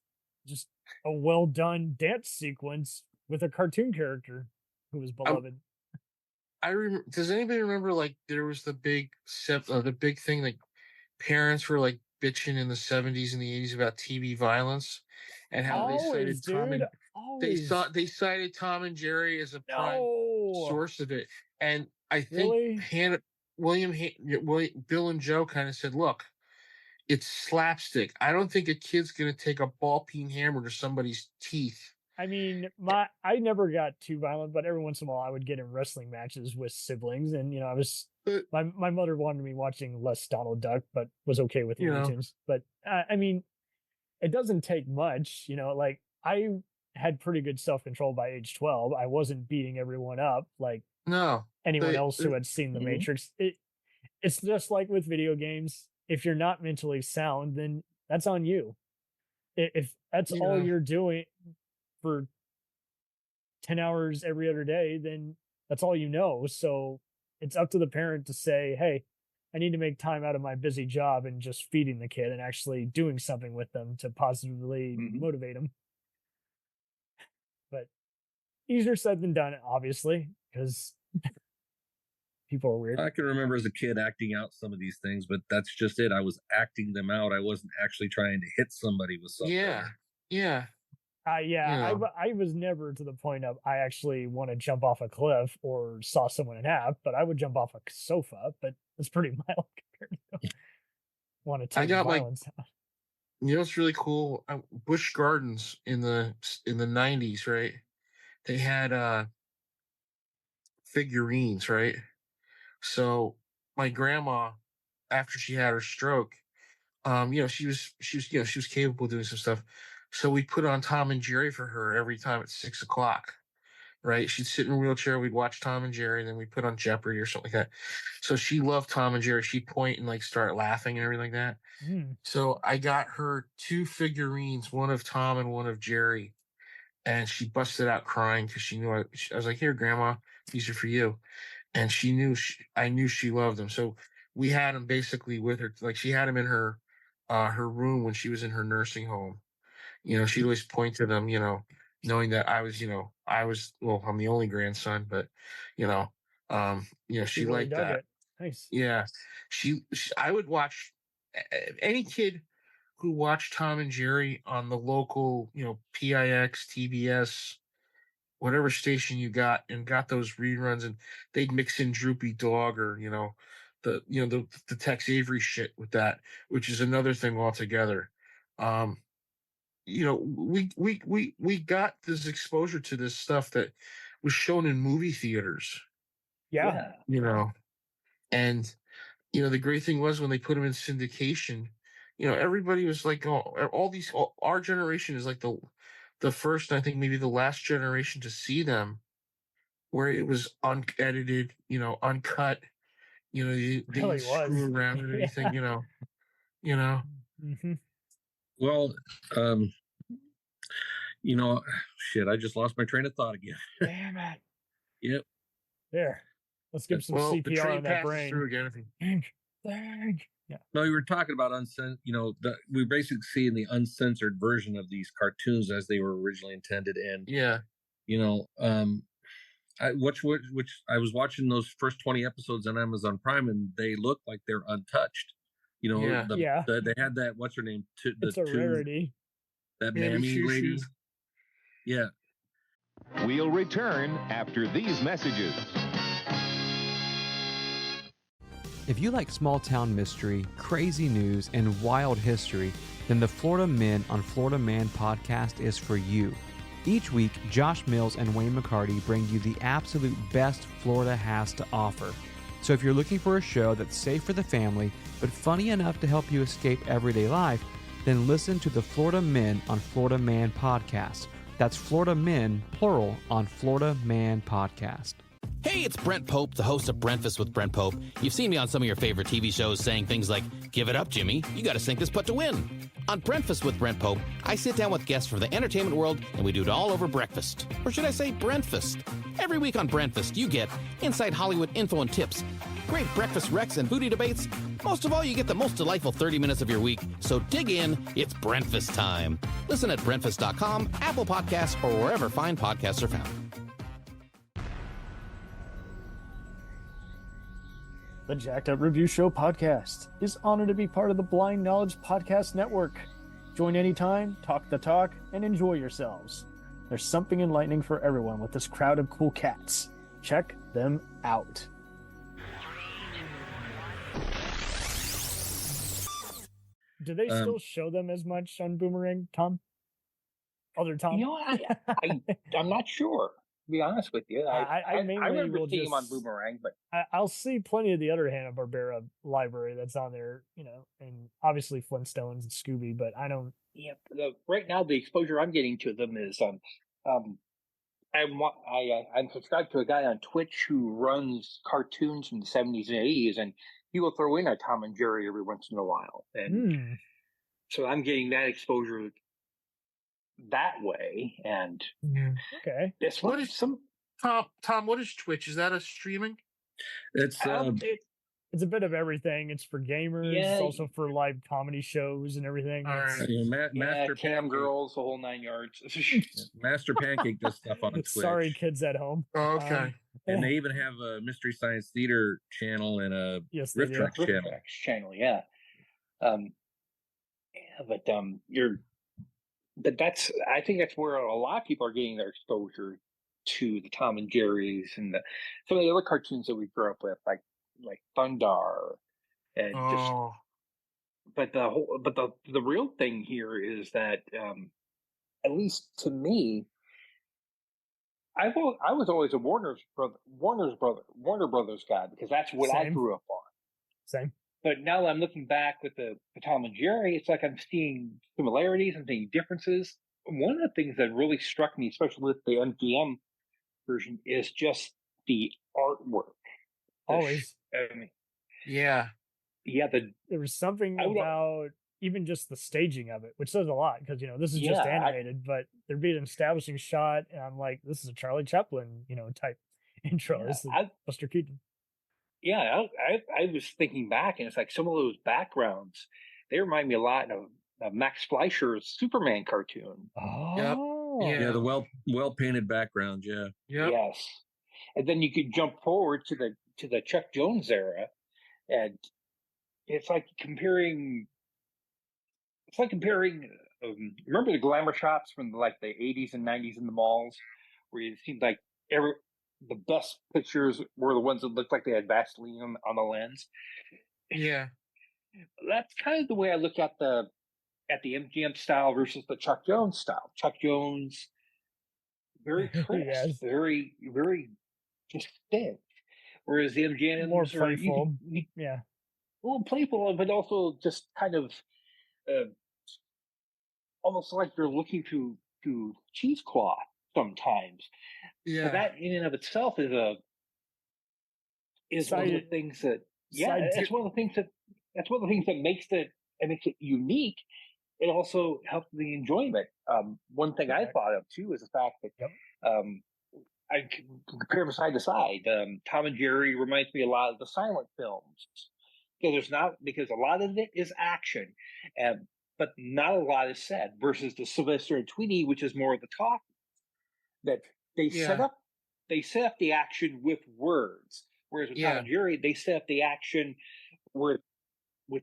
a well done dance sequence with a cartoon character who was beloved. I remember. Does anybody remember? Like, there was the big thing, like, parents were like bitching in the 70s and the 80s about TV violence, and how they cited Tom and Jerry as a prime source of it. And I think Bill and Joe kind of said, "Look, it's slapstick. I don't think a kid's going to take a ball-peen hammer to somebody's teeth." I mean, I never got too violent, but every once in a while I would get in wrestling matches with siblings, and I was my mother wanted me watching less Donald Duck, but was okay with Looney Tunes. But I mean, it doesn't take much, Like, I had pretty good self-control by age 12. I wasn't beating everyone up like anyone else who had seen The Matrix. It's just like with video games. If you're not mentally sound, then that's on you. If that's all you're doing for 10 hours every other day, then that's all you know. So it's up to the parent to say, "Hey, I need to make time out of my busy job and just feeding the kid and actually doing something with them to positively motivate them. But easier said than done, obviously, because people are weird. I can remember as a kid acting out some of these things, but that's just it. I was acting them out. I wasn't actually trying to hit somebody with something. Yeah. I was never to the point of I actually want to jump off a cliff or saw someone in half, but I would jump off a sofa. But it's pretty mild compared to want to take violence out. You know what's really cool? Busch Gardens in the 90s, right? They had figurines, right? So my grandma, after she had her stroke, she was capable of doing some stuff. So we put on Tom and Jerry for her every time at 6:00, right? She'd sit in a wheelchair. We'd watch Tom and Jerry, and then we'd put on Jeopardy or something like that. So she loved Tom and Jerry. She'd point and like start laughing and everything like that. So I got her 2 figurines, one of Tom and one of Jerry, and she busted out crying because she knew I was like, "Here, Grandma, these are for you," and she knew I knew she loved them. So we had them basically with her, like she had them in her room when she was in her nursing home. She'd always point to them, knowing that I was, I'm the only grandson, but, she really liked dug that. it. Nice. Yeah. I would watch any kid who watched Tom and Jerry on the local, PIX, TBS, whatever station you got, and got those reruns, and they'd mix in Droopy Dog or, the Tex Avery shit with that, which is another thing altogether. We got this exposure to this stuff that was shown in movie theaters. Yeah. And the great thing was when they put them in syndication, everybody was like, our generation is like the first, I think maybe the last generation to see them, where it was unedited, uncut. They didn't screw around or anything. Well, shit, I just lost my train of thought again. Damn it. Yep. There. Let's give some CPR on that brain. Through again. Yeah. No, you were talking about we're basically seeing the uncensored version of these cartoons as they were originally intended. And which I was watching those first 20 episodes on Amazon Prime, and they look like they're untouched. They had that, what's her name? It's a rarity. That mammy lady. Yeah. We'll return after these messages. If you like small town mystery, crazy news, and wild history, then the Florida Men on Florida Man podcast is for you. Each week, Josh Mills and Wayne McCarty bring you the absolute best Florida has to offer. So if you're looking for a show that's safe for the family, but funny enough to help you escape everyday life, then listen to the Florida Men on Florida Man podcast. That's Florida Men, plural, on Florida Man podcast. Hey, it's Brent Pope, the host of Breakfast with Brent Pope. You've seen me on some of your favorite TV shows saying things like, "Give it up, Jimmy. You got to sink this putt to win." On Breakfast with Brent Pope, I sit down with guests from the entertainment world, and we do it all over breakfast. Or should I say Brentfast? Every week on Brentfast, you get inside Hollywood info and tips, great breakfast wrecks and booty debates. Most of all, you get the most delightful 30 minutes of your week. So dig in. It's Brentfast time. Listen at Brentfast.com, Apple Podcasts, or wherever fine podcasts are found. The Jacked Up Review Show podcast is honored to be part of the Blind Knowledge Podcast Network. Join anytime, talk the talk, and enjoy yourselves. There's something enlightening for everyone with this crowd of cool cats. Check them out. Do they still show them as much on Boomerang, Tom? Other Tom? I'm not sure. To be honest with you, I remember seeing him on Boomerang, but I'll see plenty of the other Hanna-Barbera library that's on there, and obviously Flintstones and Scooby, but I don't. Yeah, right now the exposure I'm getting to them is I'm subscribed to a guy on Twitch who runs cartoons from the 70s and 80s, and he will throw in a Tom and Jerry every once in a while, and so I'm getting that exposure that way. And okay, this Tom, what is Twitch? Is that a streaming? It's it's a bit of everything. It's for gamers. Yeah. It's also for live comedy shows and everything. Master Cam Girls, the whole 9 yards. Master Pancake does stuff on Twitch. Sorry, kids at home. Oh, okay. And they even have a Mystery Science Theater channel and a Riff Tracks channel. Yeah. But I think that's where a lot of people are getting their exposure to the Tom and Jerry's and some of the other cartoons that we grew up with, like Thundar, and But the real thing here is that, at least to me, I was always a Warner Brothers guy, because that's what I grew up on. Same. But now that I'm looking back with the Tom and Jerry, it's like I'm seeing similarities, I'm seeing differences. One of the things that really struck me, especially with the MGM version, is just the artwork. Always. Yeah. There was something about even just the staging of it, which says a lot, because this is just animated, but there'd be an establishing shot, and I'm like, this is a Charlie Chaplin, type intro. Yeah, this is Buster Keaton. Yeah, I was thinking back, and it's like some of those backgrounds, they remind me a lot of Max Fleischer's Superman cartoon. Oh, yeah, the well painted backgrounds. Yeah, yes. And then you could jump forward to the Chuck Jones era, and it's like comparing. Remember the glamour shots from the 80s and 90s in the malls, where it seemed like the best pictures were the ones that looked like they had Vaseline on the lens. Yeah, that's kind of the way I look at the MGM style versus the Chuck Jones style. Chuck Jones, very crisp, yes. very, very distinct, whereas the MGM more playful. Well, playful, but also just kind of almost like you're looking through cheesecloth sometimes. Yeah, so that in and of itself is one of the things that that's one of the things that makes it unique. It also helps the enjoyment. One thing I thought of too is the fact that I can compare them side to side. Tom and Jerry reminds me a lot of the silent films, because a lot of it is action, but not a lot is said. Versus the Sylvester and Tweety, which is more of the talk. That they set up the action with words, whereas with Tom and Jerry, they set up the action with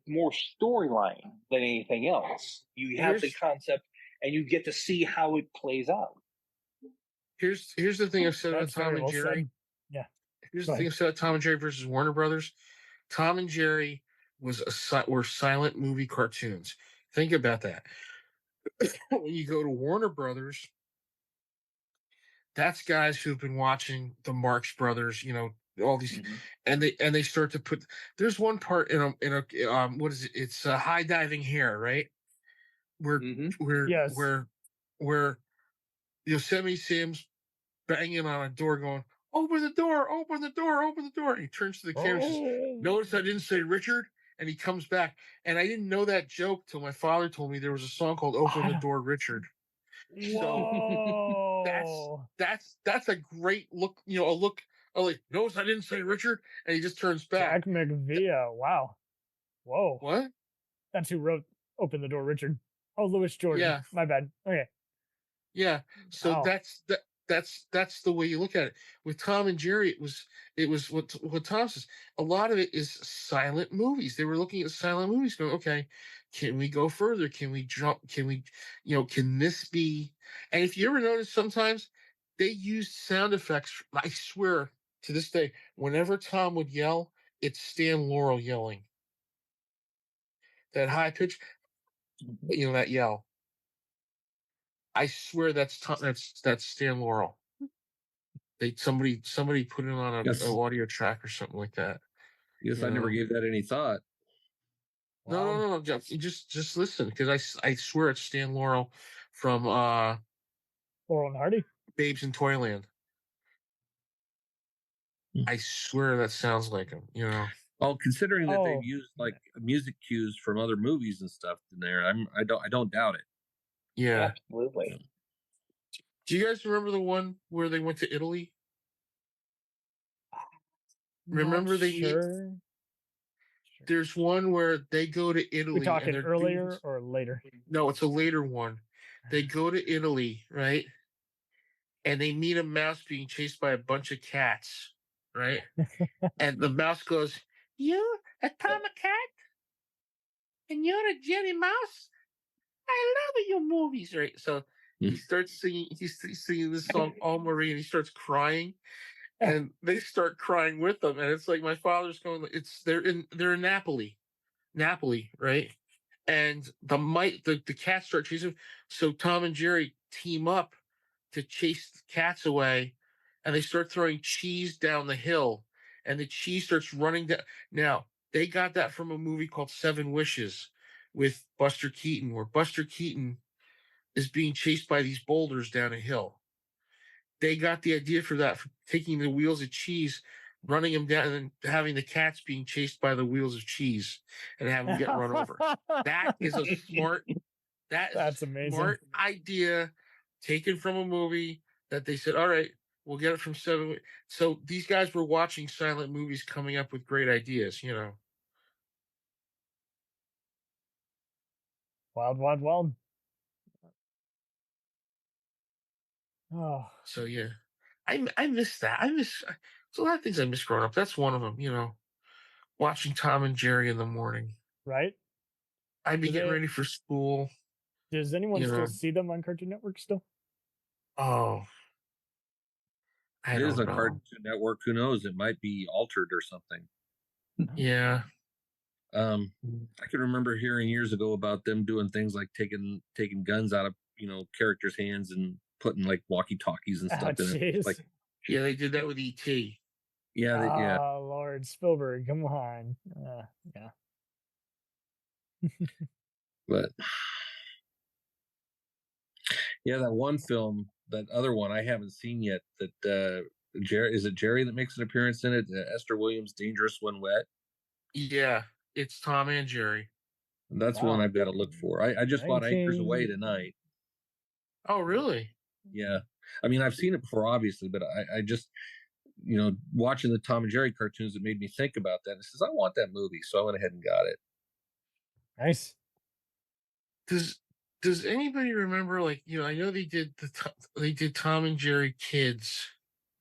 more storyline than anything else. You have the concept, and you get to see how it plays out. Here's the thing I've said about Tom and Jerry. Yeah. Here's the thing I've said about Tom and Jerry versus Warner Brothers. Tom and Jerry were silent movie cartoons. Think about that. When you go to Warner Brothers, that's guys who've been watching the Marx Brothers, all these, and they start to put. There's one part in a what is it? It's High Diving Hair, right? Where Yosemite Sam's banging on a door, going, "Open the door! Open the door! Open the door!" And he turns to the camera and says, "Notice I didn't say Richard." And he comes back, and I didn't know that joke till my father told me there was a song called "Open the Door, Richard." So that's a great look. A look. Oh, like, notice I didn't say Richard, and he just turns back. Jack McVia. Wow. Whoa. What? That's who wrote "Open the Door, Richard." Oh, Louis Jordan. Yeah. My bad. Okay. Yeah. So that's the way you look at it. With Tom and Jerry, it was what Tom says. A lot of it is silent movies. They were looking at silent movies, going, okay, can we go further? Can we jump? Can we, can this be? And if you ever notice, sometimes they used sound effects. I swear to this day, whenever Tom would yell, it's Stan Laurel yelling. That high pitch, that yell. I swear that's Stan Laurel. Somebody put it on an audio track or something like that. Yes, I never gave that any thought. No, Jeff. You just listen, because I swear it's Stan Laurel from Laurel and Hardy, Babes in Toyland. I swear that sounds like him. Well, considering that they've used music cues from other movies and stuff in there, I don't doubt it. Yeah, absolutely. Do you guys remember the one where they went to Italy? Remember There's one where they go to Italy. We talking earlier or later? No, it's a later one. They go to Italy, right? And they meet a mouse being chased by a bunch of cats, right? And the mouse goes, "You're a Cat, and you're a Jenny Mouse. I love your movies," right? So he starts singing. He's singing this song, "All Marie," and he starts crying, and they start crying with him. And it's like my father's going. They're in Napoli, right? And the cats start chasing. So Tom and Jerry team up to chase the cats away, and they start throwing cheese down the hill, and the cheese starts running down. Now, they got that from a movie called Seven Wishes with Buster Keaton, where Buster Keaton is being chased by these boulders down a hill. They got the idea for that, for taking the wheels of cheese, running them down, and then having the cats being chased by the wheels of cheese and have them get run over. That is a that's amazing. Smart idea taken from a movie that they said, all right, we'll get it from Seven. So these guys were watching silent movies, coming up with great ideas, Wild, wild, wild. Oh. So yeah, I miss that. There's a lot of things I miss growing up. That's one of them, watching Tom and Jerry in the morning. Right. I'd be getting ready for school. Does anyone still see them on Cartoon Network still? Oh, it is a Cartoon Network. Who knows? It might be altered or something. Yeah. I can remember hearing years ago about them doing things like taking guns out of characters' hands and putting like walkie-talkies and stuff in it. Like, yeah, they did that with E.T. Yeah. Oh Lord, Spielberg, come on. Yeah. But yeah, that one film, that other one I haven't seen yet. That Jerry that makes an appearance in it? Esther Williams' Dangerous When Wet. Yeah, it's Tom and Jerry. And that's one I've got to look for. I just bought Anchors Away tonight. Oh, really? Yeah. I mean, I've seen it before, obviously, but I just, watching the Tom and Jerry cartoons, it made me think about that. And it says, I want that movie. So I went ahead and got it. Nice. Does anybody remember, like, I know they did Tom and Jerry Kids.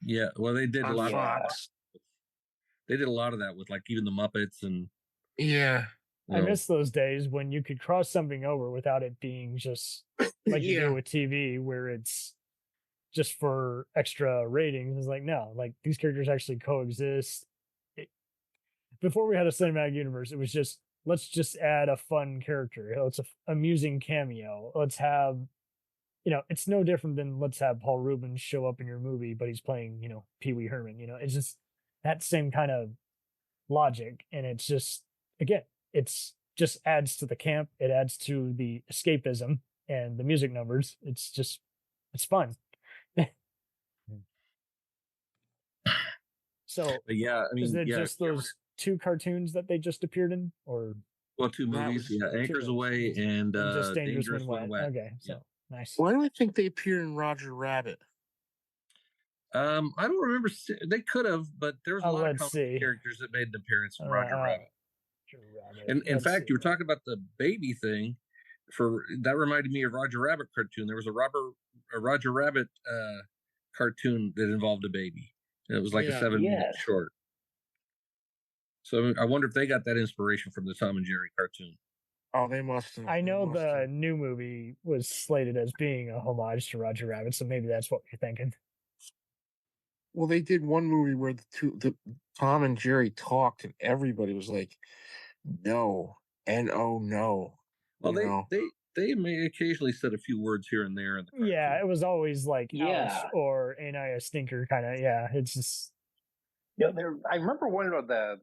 Yeah. Well, they did a lot Fox. They did a lot of that with like even the Muppets and. Yeah. I miss those days when you could cross something over without it being just like you do with TV, where it's just for extra ratings. It's like, no, like these characters actually coexist. Before we had a cinematic universe, it was just, let's just add a fun character. It's an amusing cameo. Let's have, it's no different than let's have Paul Rubens show up in your movie, but he's playing, Pee Wee Herman. It's just that same kind of logic. And it's just, again, it's just adds to the camp. It adds to the escapism and the music numbers. It's fun. So yeah, I mean, is it just those two cartoons that they just appeared in, or? Well, two movies, Anchors Away and just Dangerous When Wet. Okay, so nice. Why do I think they appeared in Roger Rabbit? I don't remember. They could have, but there was a lot of comic characters that made an appearance in Roger Rabbit. And in fact, you were talking about the baby thing. That reminded me of Roger Rabbit cartoon. There was a Roger Rabbit cartoon that involved a baby, and it was like a 7-minute short. So I wonder if they got that inspiration from the Tom and Jerry cartoon. Oh, they must have. I know the new movie was slated as being a homage to Roger Rabbit, so maybe that's what you're thinking. Well, they did one movie where the Tom and Jerry talked, and everybody was like, "No, N-O, no." Well, they may occasionally said a few words here and there. Yeah, it was always like, ouch, or ain't I a stinker kind of. Yeah, it's just. I remember one of the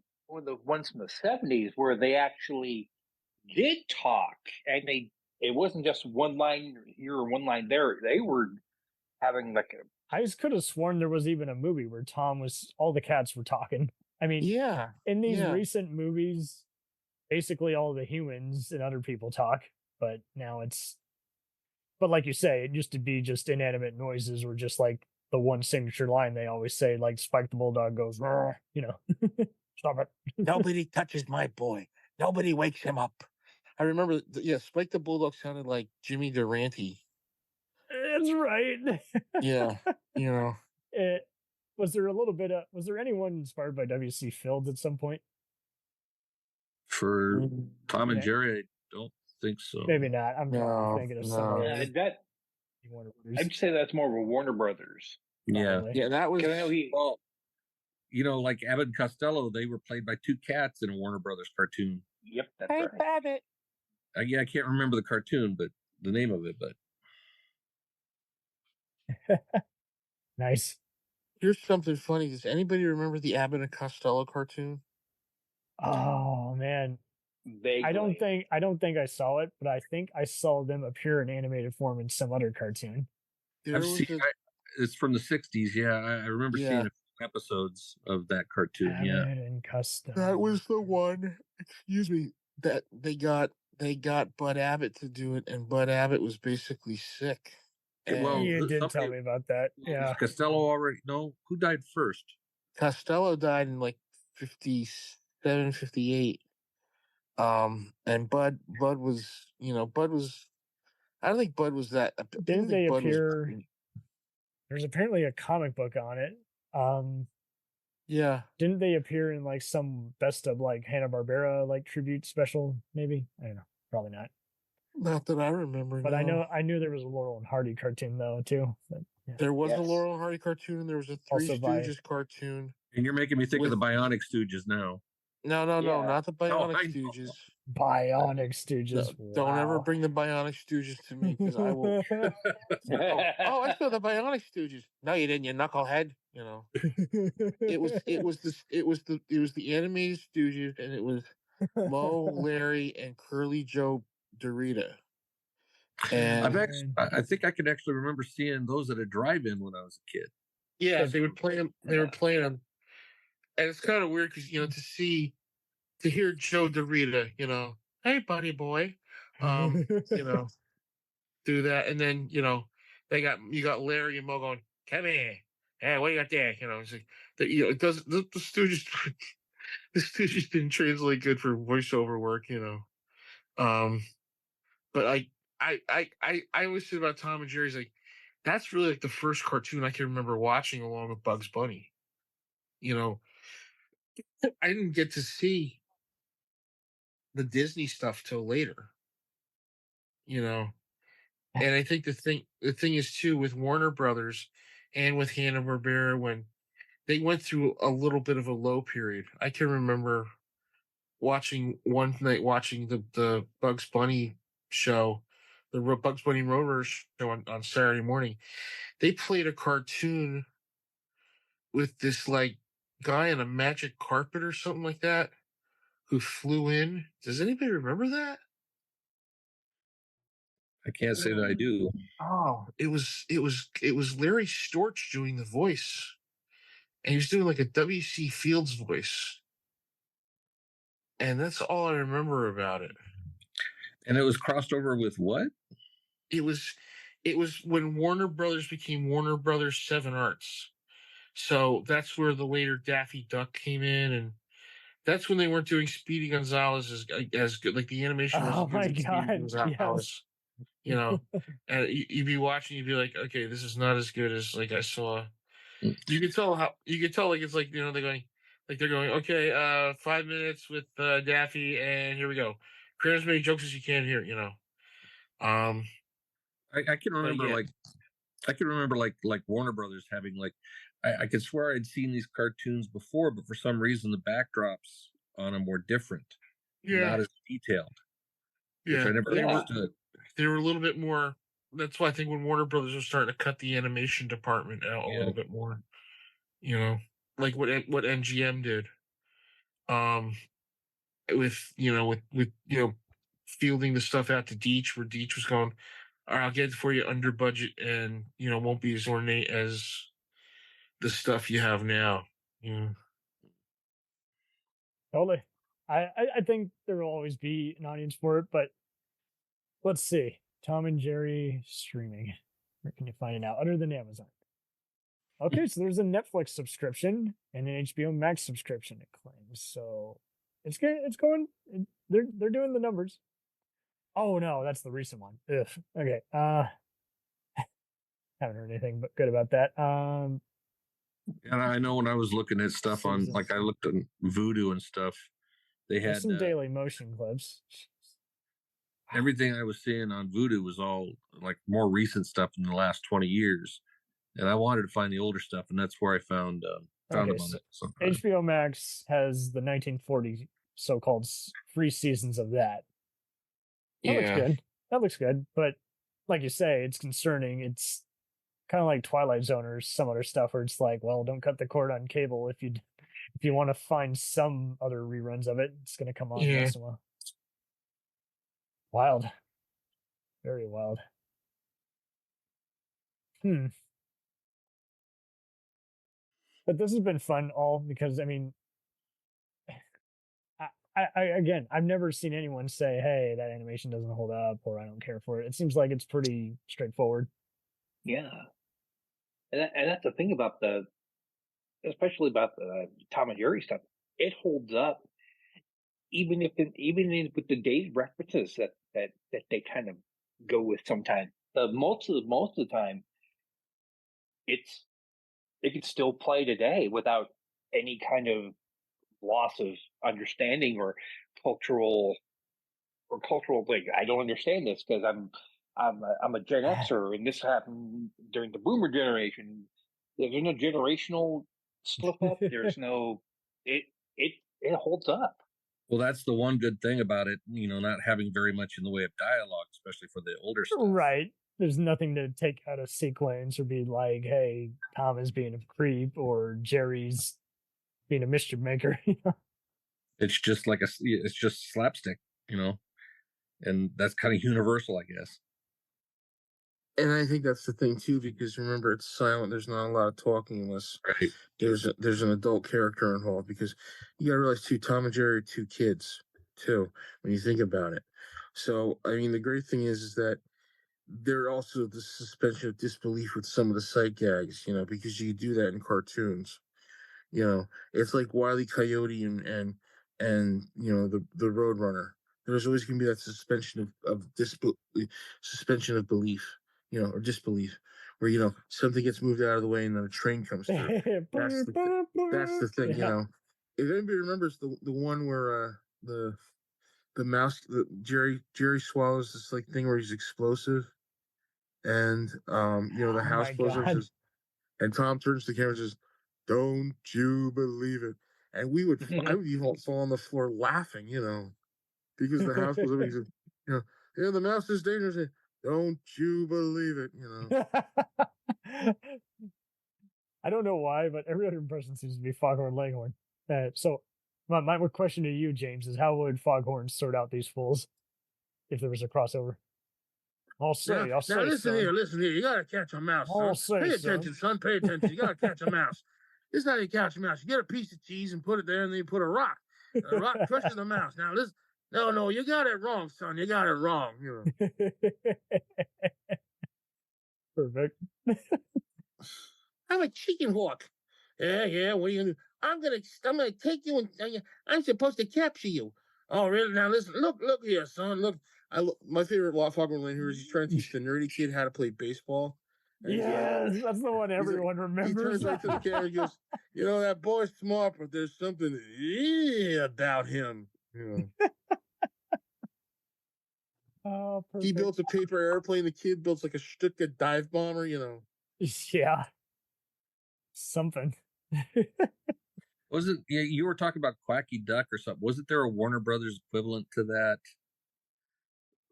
ones from the 70s where they actually did talk, and it wasn't just one line here or one line there. They were having like a. I just could have sworn there was even a movie where all the cats were talking. I mean, in these recent movies, basically all the humans and other people talk, but now but like you say, it used to be just inanimate noises, or just like the one signature line they always say, like Spike the Bulldog goes, Stop it. Nobody touches my boy. Nobody wakes him up. I remember, Spike the Bulldog sounded like Jimmy Durante. That's right. Yeah, you know. Was there a little bit of, was there anyone inspired by W.C. Fields at some point? For Tom and Jerry, I don't think so. Maybe not. I'm probably thinking of some other. I'd say that's more of a Warner Brothers. Yeah. Probably. Yeah, that was. Well, like Abbott and Costello, they were played by two cats in a Warner Brothers cartoon. Yep, that's right. Babbitt. I can't remember the cartoon, but the name of it. But Nice. Here's something funny. Does anybody remember the Abbott and Costello cartoon? Oh man, Vaguely. I don't think I saw it, but I think I saw them appear in animated form in some other cartoon. It's from the '60s. Yeah, I remember seeing a few episodes of that cartoon. Abbott and Costello. That was the one. Excuse me. That they got Bud Abbott to do it, and Bud Abbott was basically sick. Well, you did tell me about that. Yeah. Costello already? No, who died first? Costello died in like 57, 58. And Bud was, I don't think Bud was that. Didn't they appear? There's apparently a comic book on it. Yeah. Didn't they appear in like some best of like Hanna-Barbera like tribute special? Maybe, I don't know. Probably not. Not that I remember. But no. I knew there was a Laurel and Hardy cartoon though too. But, yeah. There was a Laurel and Hardy cartoon, and there was a Three Stooges cartoon. And you're making me think of the Bionic Stooges now. No, not the Bionic Stooges. Bionic Stooges. Don't ever bring the Bionic Stooges to me, because I will. I saw the Bionic Stooges. No, you didn't, you knucklehead. It was the animated Stooges, and it was Mo, Larry, and Curly Joe Dorita. And I think I can actually remember seeing those at a drive-in when I was a kid. Yeah, they would play them. They were playing them, and it's kind of weird because to hear Joe Dorita, hey buddy boy, do that, and then you got Larry and Mo going, come here, hey, what do you got there? It's like it does the Stooges. The Stooges didn't translate good for voiceover work, But I always said about Tom and Jerry's like, that's really like the first cartoon I can remember watching along with Bugs Bunny. I didn't get to see the Disney stuff till later. And I think the thing is too with Warner Brothers and with Hanna-Barbera, when they went through a little bit of a low period. I can remember watching the Bugs Bunny show, the Bugs Bunny Road show on Saturday morning. They played a cartoon with this like guy on a magic carpet or something like that who flew in. Does anybody remember that? I can't say that I do. Oh, it was Larry Storch doing the voice, and he was doing like a W.C. Fields voice, and that's all I remember about it. And it was crossed over with what? It was when Warner Brothers became Warner Brothers 7 Arts. So that's where the later Daffy Duck came in, and that's when they weren't doing Speedy Gonzales as good. Like the animation was oh my good. God, yes. And you'd be watching, you'd be like, okay, this is not as good as like I saw. You could tell like it's like they're going, okay, 5 minutes with Daffy, and here we go. Create as many jokes as you can here, I can remember like Warner Brothers having like I could swear I'd seen these cartoons before, but for some reason the backdrops on them were different, not as detailed. Yeah, which I never understood. They were a little bit more. That's why I think when Warner Brothers was starting to cut the animation department out a little bit more, like what MGM did, with fielding the stuff out to Deitch, where Deitch was going, all right, I'll get it for you under budget, and won't be as ornate as the stuff you have now. Totally. I think there will always be an audience for it, but let's see. Tom and Jerry streaming. Where can you find it now? Other than Amazon. Okay, so there's a Netflix subscription and an HBO Max subscription, it claims. So it's good. It's going. They're doing the numbers. Oh no, that's the recent one. Ugh. Okay. Haven't heard anything but good about that. And I know when I was looking at stuff on, Seasons. like I looked at Voodoo and stuff, they There's had some Daily Motion clips. everything I was seeing on Voodoo was all like more recent stuff in the last 20 years. And I wanted to find the older stuff, and that's where I found Okay, them on it. HBO Max has the 1940 so-called free seasons of that. That looks good. That looks good. But like you say, it's concerning. It's kind of like Twilight Zone or some other stuff where it's like, well, don't cut the cord on cable if you want to find some other reruns of it. It's going to come on once in a while. Wild. Very wild. But this has been fun, all because I mean, I again, I've never seen anyone say, "Hey, that animation doesn't hold up," or "I don't care for it." It seems like it's pretty straightforward. Yeah, and that's the thing about especially about the Tom and Jerry stuff. It holds up, even with the dated references that they kind of go with sometimes. Most of the time, it can still play today without any kind of loss of understanding or cultural like I don't understand this because I'm a Gen Xer and this happened during the Boomer generation. There's no generational slip up. There's no it holds up. Well, that's the one good thing about it, not having very much in the way of dialogue, especially for the older stuff. Right. There's nothing to take out of sequence or be like, hey, Tom is being a creep or Jerry's being a mischief maker. It's just it's just slapstick, and that's kind of universal, I guess. And I think that's the thing too, because remember, it's silent. There's not a lot of talking unless there's an adult character involved. Because you gotta realize too, Tom and Jerry are two kids too, when you think about it. So I mean, the great thing is that they're also the suspension of disbelief with some of the sight gags, because you do that in cartoons. It's like Wile E. Coyote and the Roadrunner. There's always going to be that suspension suspension of belief, or disbelief, where something gets moved out of the way and then a train comes through. That's the thing. If anybody remembers the one where the mouse, Jerry swallows this like thing where he's explosive, and the house blows up, and Tom turns to the camera and says, "Don't you believe it?" And I would even fall on the floor laughing, because the house was he said, the mouse is dangerous. Don't you believe it? I don't know why, but every other impression seems to be Foghorn Leghorn. So my question to you, James, is how would Foghorn sort out these fools if there was a crossover? I'll say. Now listen here. You gotta catch a mouse, son. Pay attention, son. Pay attention. You gotta catch a mouse. This is how you catch a mouse. You get a piece of cheese and put it there, and then you put a rock. A rock crushes the mouse. Now listen. No, you got it wrong, son. You got it wrong. Perfect. I'm a chicken hawk. Yeah. What are you gonna do? I'm gonna take you and I'm supposed to capture you. Oh, really? Now listen. Look here, son. Look. My favorite Foghorn Leghorn is he's trying to teach the nerdy kid how to play baseball. Yes, that's the one everyone remembers. He turns right to the camera and goes, that boy's smart, but there's something about him. Oh, perfect. He built a paper airplane. The kid builds like a Stuttgart dive bomber, Yeah. Something. Wasn't you were talking about Quacky Duck or something? Wasn't there a Warner Brothers equivalent to that?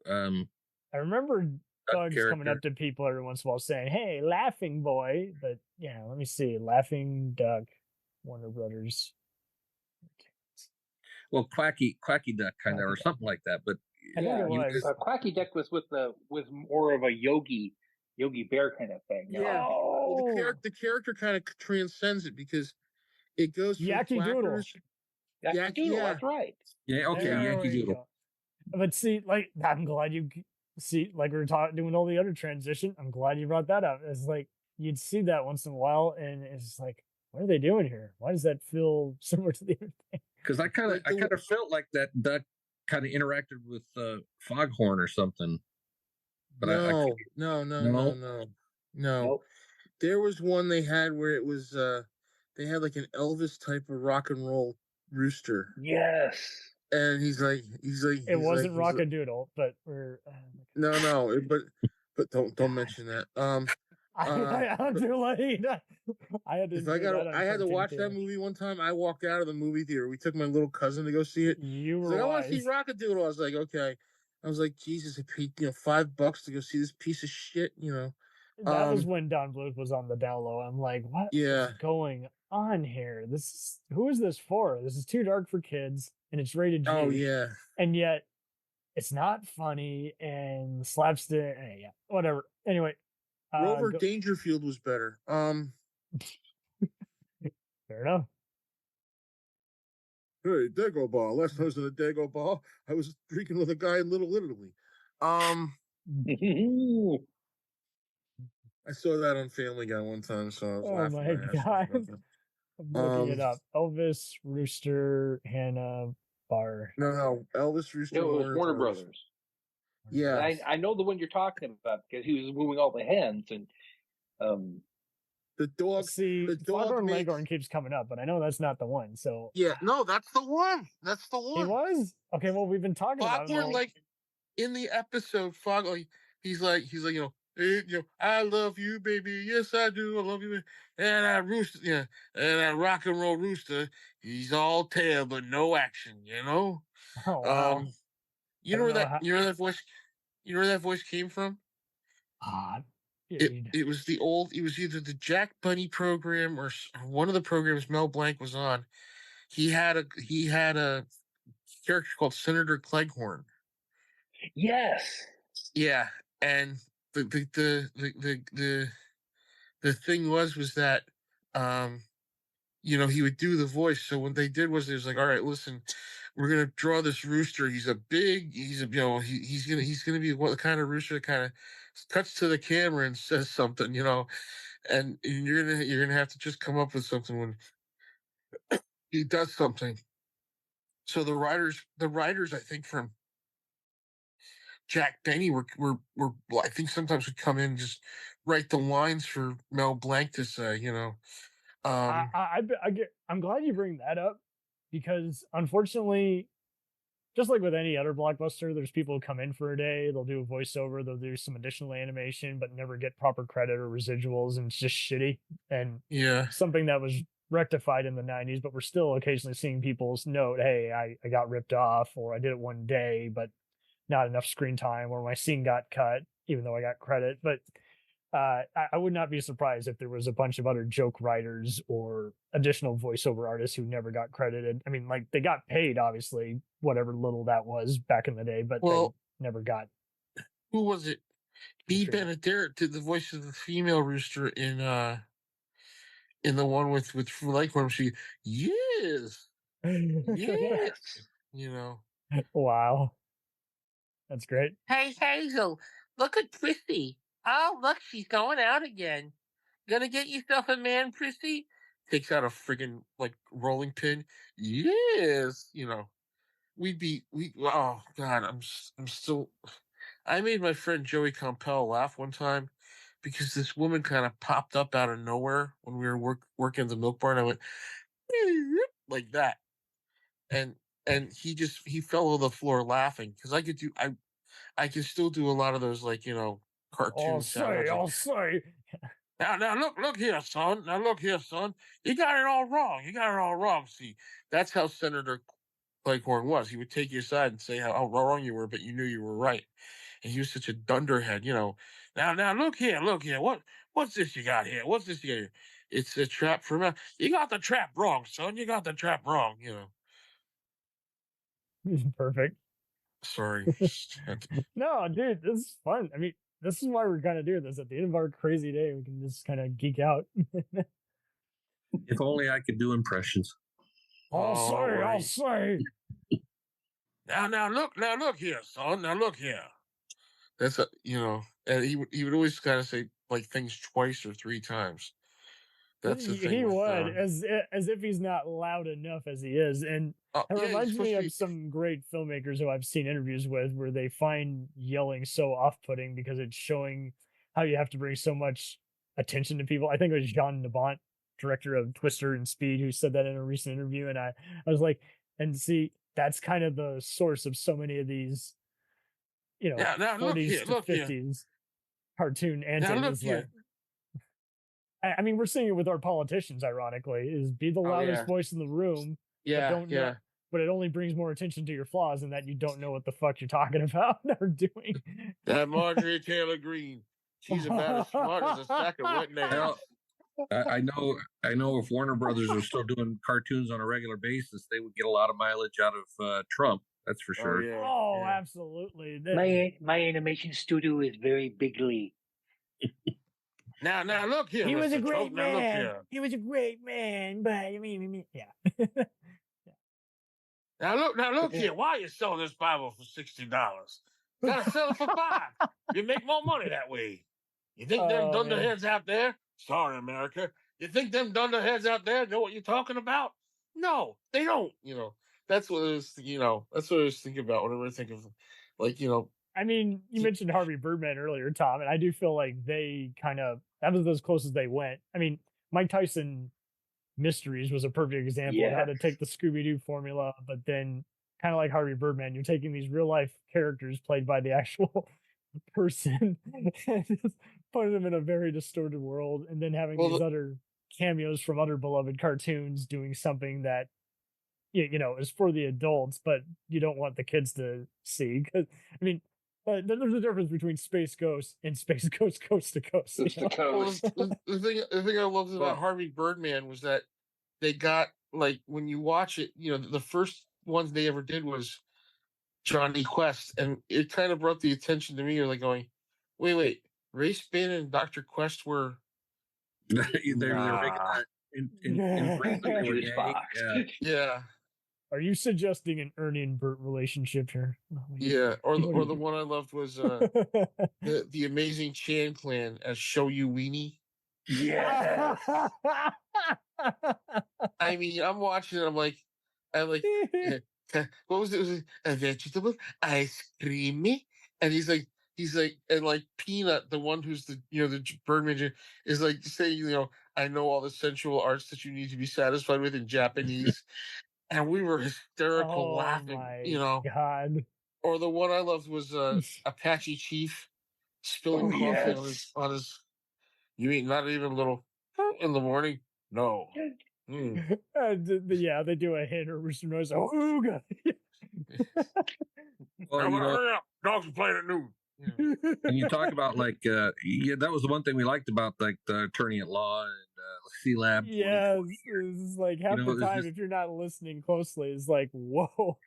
I remember Bugs coming up to people every once in a while saying, "Hey, Laughing Boy," but let me see, Laughing Duck, Warner Brothers. Well, Quacky Duck kind of, or something like that. But I think it was. Quacky Duck was with more of a Yogi Bear kind of thing. Yeah, the character kind of transcends it because it goes from Yankee Doodle. Yankee Doodle, that's right. Yeah, okay, Yankee Doodle. But see, like, I'm glad you see, like we were doing all the other transition. I'm glad you brought that up. It's like you'd see that once in a while, and it's like, what are they doing here? Why does that feel similar to the other thing? Because I kind of felt like that kind of interacted with Foghorn or something. But no. Nope. There was one they had where it was they had like an Elvis type of rock and roll rooster. Yes. And he's like it wasn't Rockadoodle, but we're no, but don't mention that. I'm too late. I had to watch that movie one time. I walked out of the movie theater. We took my little cousin to go see it. You were like, I want to see Rockadoodle. I was like, okay. I was like, Jesus, I paid $5 to go see this piece of shit. That was when Don Bluth was on the down low. I'm like, what is going on here? Who is this for? This is too dark for kids, and it's rated G. Oh yeah. And yet, it's not funny and slapstick. Yeah, whatever. Anyway, Grover Dangerfield was better. Fair enough. Hey, Dago Ball. Last time I was in a Dago Ball, I was drinking with a guy in Little Italy. I saw that on Family Guy one time, so I was laughing. Oh my God. I'm looking it up. Elvis, Rooster, Hannah, Bar. No, Elvis, Rooster. No, it was Warner Brothers. Yeah, I know the one you're talking about because he was moving all the hands and the dog. See, the dog Foghorn Leghorn keeps coming up, but I know that's not the one. So no, that's the one. That's the one. He was okay. Well, we've been talking about Foghorn, like in the episode, Foghorn, he's like, hey, I love you, baby. Yes, I do. I love you. And I rooster, and I rock and roll rooster. He's all tail but no action. Oh, wow. You know where that voice came from? It was it was either the Jack Bunny program or one of the programs Mel Blanc was on. He had a character called Senator Cleghorn. Yes. Yeah, and the thing was that he would do the voice. So what they did was, it was like, all right, listen, we're gonna draw this rooster. He's gonna be what kind of rooster that kind of cuts to the camera and says something, and you're gonna have to just come up with something when he does something. So the writers, I think from Jack Benny were I think sometimes would come in and just write the lines for Mel Blanc to say, I'm glad you bring that up, because unfortunately, just like with any other blockbuster, there's people who come in for a day, they'll do a voiceover, they'll do some additional animation, but never get proper credit or residuals, and it's just shitty. And something that was rectified in the 90s, but we're still occasionally seeing people's note, hey, I got ripped off, or I did it one day, but not enough screen time, or my scene got cut, even though I got credit. But I would not be surprised if there was a bunch of other joke writers or additional voiceover artists who never got credited. I mean, like, they got paid, obviously, whatever little that was back in the day, but they never got. Who was it? B. Benaderet did the voice of the female rooster in the one with Leghorn. She, yes, Wow, that's great. Hey, Hazel, look at Prissy. Oh, look, she's going out again. Gonna get yourself a man, Prissy? Takes out a friggin' rolling pin. Yes, oh God, I'm still. I made my friend Joey Compel laugh one time because this woman kind of popped up out of nowhere when we were working at the milk bar, and I went like that, and he fell on the floor laughing because I can still do a lot of those cartoons. I'll say. Now look here, son. Now look here, son. You got it all wrong. See, that's how Senator Cleghorn was. He would take you aside and say how wrong you were, but you knew you were right. And he was such a dunderhead, Now look here. What's this you got here? What's this you got here? It's a trap for me. You got the trap wrong, son. You got the trap wrong. Perfect. Sorry. No, dude, this is fun. I mean, this is why we're kind of doing this at the end of our crazy day. We can just kind of geek out. If only I could do impressions. I'll say. Now look here, son. Now look here. That's and he would always kind of say, like things twice or three times. That's the thing. He would, as if he's not loud enough as he is, and it reminds me of some great filmmakers who I've seen interviews with, where they find yelling so off-putting because it's showing how you have to bring so much attention to people. I think it was Jean Nabant, director of Twister and Speed, who said that in a recent interview, and I was like, and see, that's kind of the source of so many of these, 40s to 50s cartoon antics. Like, I mean, we're seeing it with our politicians, ironically, is be the loudest voice in the room. But it only brings more attention to your flaws and that you don't know what the fuck you're talking about or doing. That Marjorie Taylor Greene, she's about as smart as a sack of wet nails. I know if Warner Brothers are still doing cartoons on a regular basis, they would get a lot of mileage out of Trump. That's for sure. Absolutely. My animation studio is very bigly. Now look here. He was a great man. Look here. He was a great man, but I mean, yeah. Now look here. Why are you selling this Bible for $60? Gotta sell it for $5. You make more money that way. You think them dunderheads out there? Sorry, America. You think them dunderheads out there know what you're talking about? No, they don't. That's what I was. That's what I was thinking about whenever I think of, I mean, you mentioned Harvey Birdman earlier, Tom, and I do feel like they that was as close as they went. I mean, Mike Tyson Mysteries was a perfect example of how to take the Scooby-Doo formula, but then kind of like Harvey Birdman, you're taking these real life characters played by the actual person and just putting them in a very distorted world, and then having these other cameos from other beloved cartoons doing something that is for the adults, but you don't want the kids to see. Because I mean, there's a difference between Space Ghost and Space Ghost Coast to Coast. The thing I loved about Harvey Birdman was that they got, like, when you watch it, the first ones they ever did was Johnny Quest, and it kind of brought the attention to me. You're like going, wait, Ray Spin and Dr. Quest were they were making that in yeah. Are you suggesting an Ernie and Bert relationship here? Yeah, or the one I loved was the Amazing Chan Clan as Show You Weenie. Yeah. I mean, I'm watching it. I'm like, what was it? Was it a vegetable ice creamy? And he's like, and like Peanut, the one who's the Birdman is like saying, I know all the sensual arts that you need to be satisfied with in Japanese. And we were hysterical laughing, God. Or the one I loved was Apache Chief spilling coffee on his. You mean not even a little in the morning? No. They do a hint or rooster noise. Oh, ooga. Hurry up! Dogs are playing at noon. And you talk about that was the one thing we liked about like the Attorney at Law and C-Lab. Yeah, it's like half the time if you're not listening closely, it's like, whoa,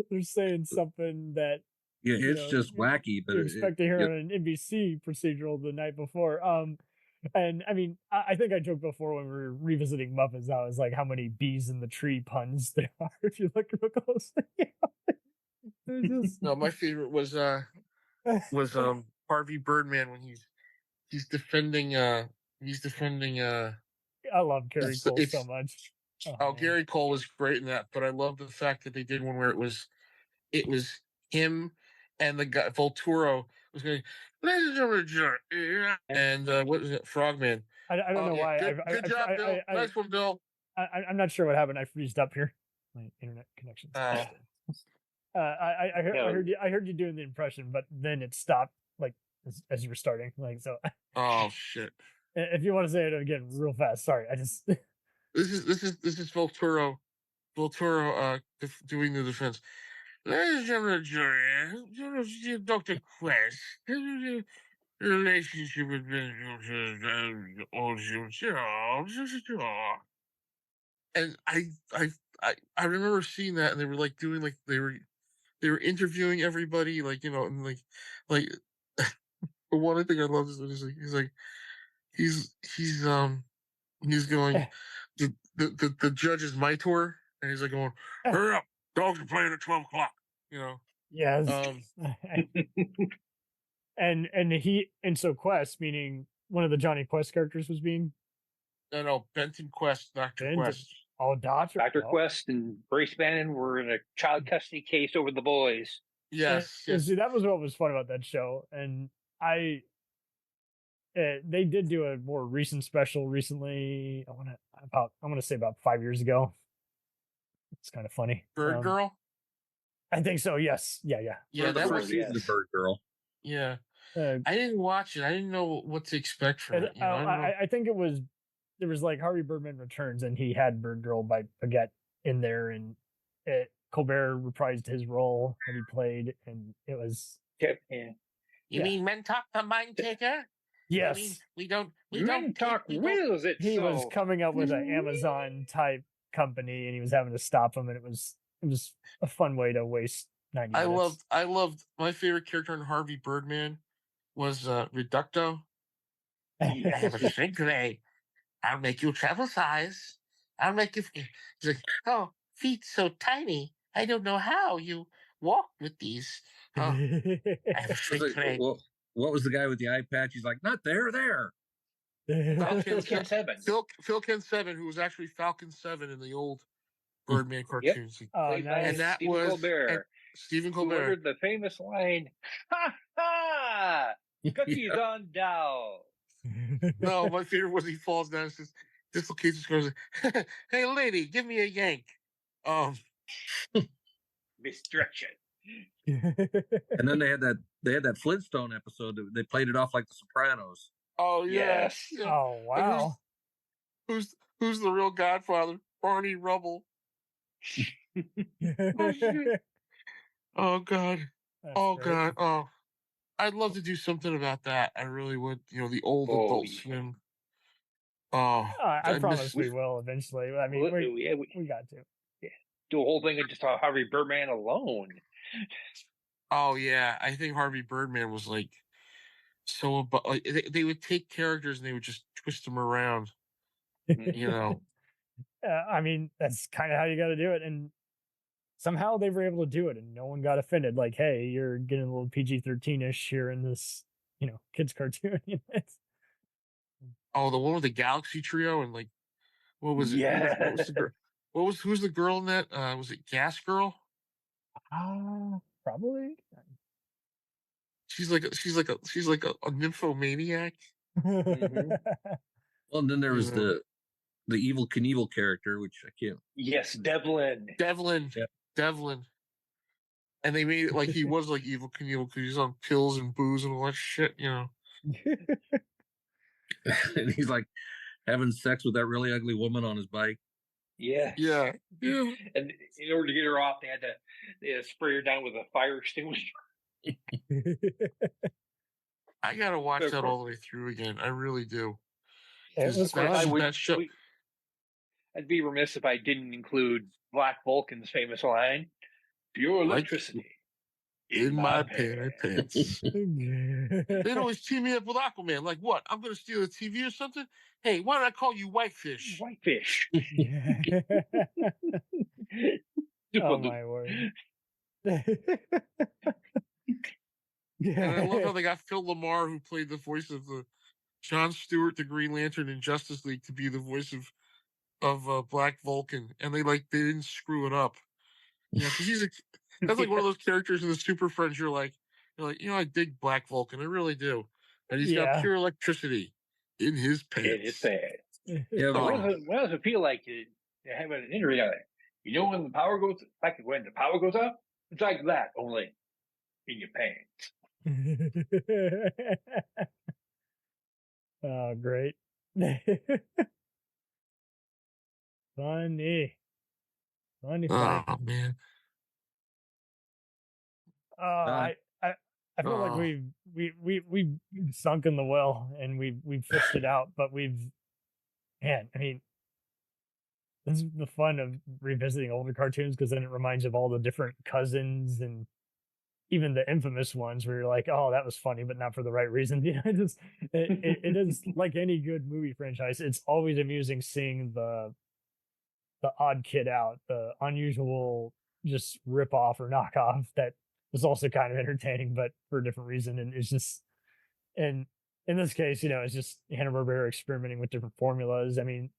they're saying something that it's just wacky. But you expect to hear on an NBC procedural the night before. And I mean, I think I joked before when we were revisiting Muppets, I was like, how many bees in the tree puns there are if you look real closely. No, my favorite was Harvey Birdman when he's defending. I love Gary Cole so much. Gary Cole was great in that, but I love the fact that they did one where it was him and the guy Volturo was going, and what was it, Frogman? I don't know why. Good job, Bill. Nice one, Bill. I'm not sure what happened. I freezed up here. My internet connection. I heard you doing the impression, but then it stopped like as you were starting. Like so. Oh shit! If you want to say it again real fast, sorry. I just this is Volturo doing the defense. Ladies and gentlemen, jury, Dr. Quest, relationship with and I remember seeing that, and they were like doing like they were interviewing everybody, like and like the one thing I love is when he's going the judge is my tour, and he's like going, hurry up, dogs are playing at 12 o'clock. Yes. So Quest, meaning one of the Johnny Quest characters, was being no, Benton Quest, Dr. Quest. Oh, Dr. Quest and Brace Bannon were in a child custody case over the boys. Yes. See, that was what was fun about that show, and they did do a more recent special recently. I want to say about 5 years ago. It's kind of funny. Bird Girl. I think so. Yes. Yeah. Yeah, that was the Bird Girl. Yeah. I didn't watch it. I didn't know what to expect from it. I think there was like Harvey Birdman Returns, and he had Bird Girl by Paget in there, and Colbert reprised his role that he played, and it was. Yeah. You mean Men Talk the Mind Taker? Yes. I mean, we don't. Men Talk wills it. He was coming up with an Amazon type company, and he was having to stop him, and it was a fun way to waste 90 minutes. I loved my favorite character in Harvey Birdman was Reducto. I have a shrink ray. I'll make you travel size. I'll make you. He's like, oh, feet so tiny. I don't know how you walk with these. Oh, I have a shrink ray. What was the guy with the eye patch? He's like, not there. Phil Ken 7. Phil Ken 7, who was actually Falcon 7 in the old Birdman cartoons. Yep. Oh, nice. And that Stephen was Colbert. Stephen Colbert. Who uttered the famous line, "Ha ha! Cookies on down." No, my favorite was he falls down and says, dislocates his goes, "Hey, lady, give me a yank." Destruction. And then they had that Flintstone episode. They played it off like The Sopranos. Oh yes. Yeah. Oh wow. Who's the real Godfather? Barney Rubble. Oh God. God. Oh, I'd love to do something about that. I really would. The old Adult Swim. I promise we will eventually. I mean, we got to. Yeah. Do a whole thing of just Harvey Birdman alone. Oh yeah, I think Harvey Birdman was like so. Like, they would take characters and they would just twist them around. I mean, that's kind of how you got to do it, and somehow they were able to do it, and no one got offended. Like, hey, you're getting a little PG-13ish here in this, kids cartoon. Oh, the one with the Galaxy Trio and like, what was it? Yeah. Who's the girl in that? Was it Gas Girl? Probably. She's like a nymphomaniac. Mm-hmm. Well, and then there was the Evil Knievel character, which I can't. Yes, Devlin. Yep. Devlin. And they made it like he was like Evil Knievel because he's on pills and booze and all that shit, And he's like having sex with that really ugly woman on his bike. Yeah. Yeah. And in order to get her off, they had to spray her down with a fire extinguisher. I gotta watch that all the way through again. I really do. I'd be remiss if I didn't include Black Vulcan's famous line, "Pure electricity in my pants." They'd always team me up with Aquaman. Like, what? I'm going to steal a TV or something? Hey, why don't I call you Whitefish? Whitefish. Oh, my word. And I love how they got Phil Lamar, who played the voice of John Stewart, the Green Lantern in Justice League, to be the voice of Black Vulcan. And they didn't screw it up. Because that's like one of those characters in the Super Friends. You're like, I dig Black Vulcan. I really do. And he's got pure electricity in his pants. In his pants. Yeah, what does it feel like to have an injury on it? When the power goes, when the power goes up, it's like that, only in your pants. Oh, great. Funny. Oh, man. I feel like we've sunk in the well and we've fished it out, but I mean, this is the fun of revisiting older cartoons, because then it reminds you of all the different cousins and even the infamous ones where you're like, oh, that was funny, but not for the right reason. It is like any good movie franchise. It's always amusing seeing the odd kid out, the unusual just rip off or knockoff that was also kind of entertaining, but for a different reason. And it's just And in this case, it's just Hanna-Barbera experimenting with different formulas. I mean,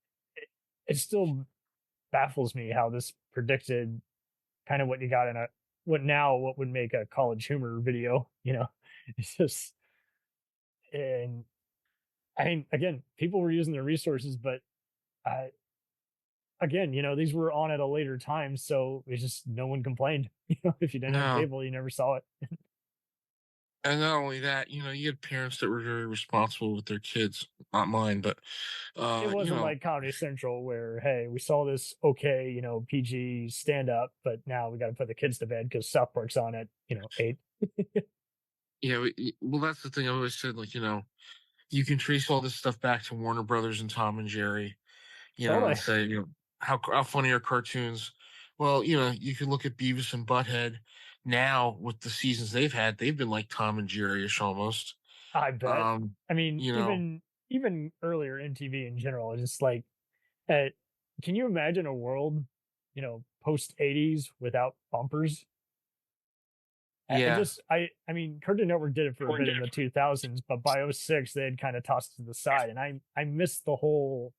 it still baffles me how this predicted kind of what you got in what would make a college humor video. It's just, and I mean, again, people were using their resources, but again, these were on at a later time, so it's just no one complained. If you didn't have cable, you never saw it. And not only that, you had parents that were very responsible with their kids. Not mine, but it wasn't like Comedy Central where, hey, we saw this PG stand up, but now we got to put the kids to bed because South Park's on at 8. Yeah, well, that's the thing. I always said, like, you can trace all this stuff back to Warner Brothers and Tom and Jerry, and say, how funny are cartoons? Well, you can look at Beavis and Butthead. Now, with the seasons they've had, they've been like Tom and Jerry-ish almost. I bet. I mean, even earlier MTV in general, just like, can you imagine a world, post 80s without bumpers? Yeah. I mean, Cartoon Network did it for a bit in the 2000s, but by 2006 they had kind of tossed it to the side, and I missed the whole,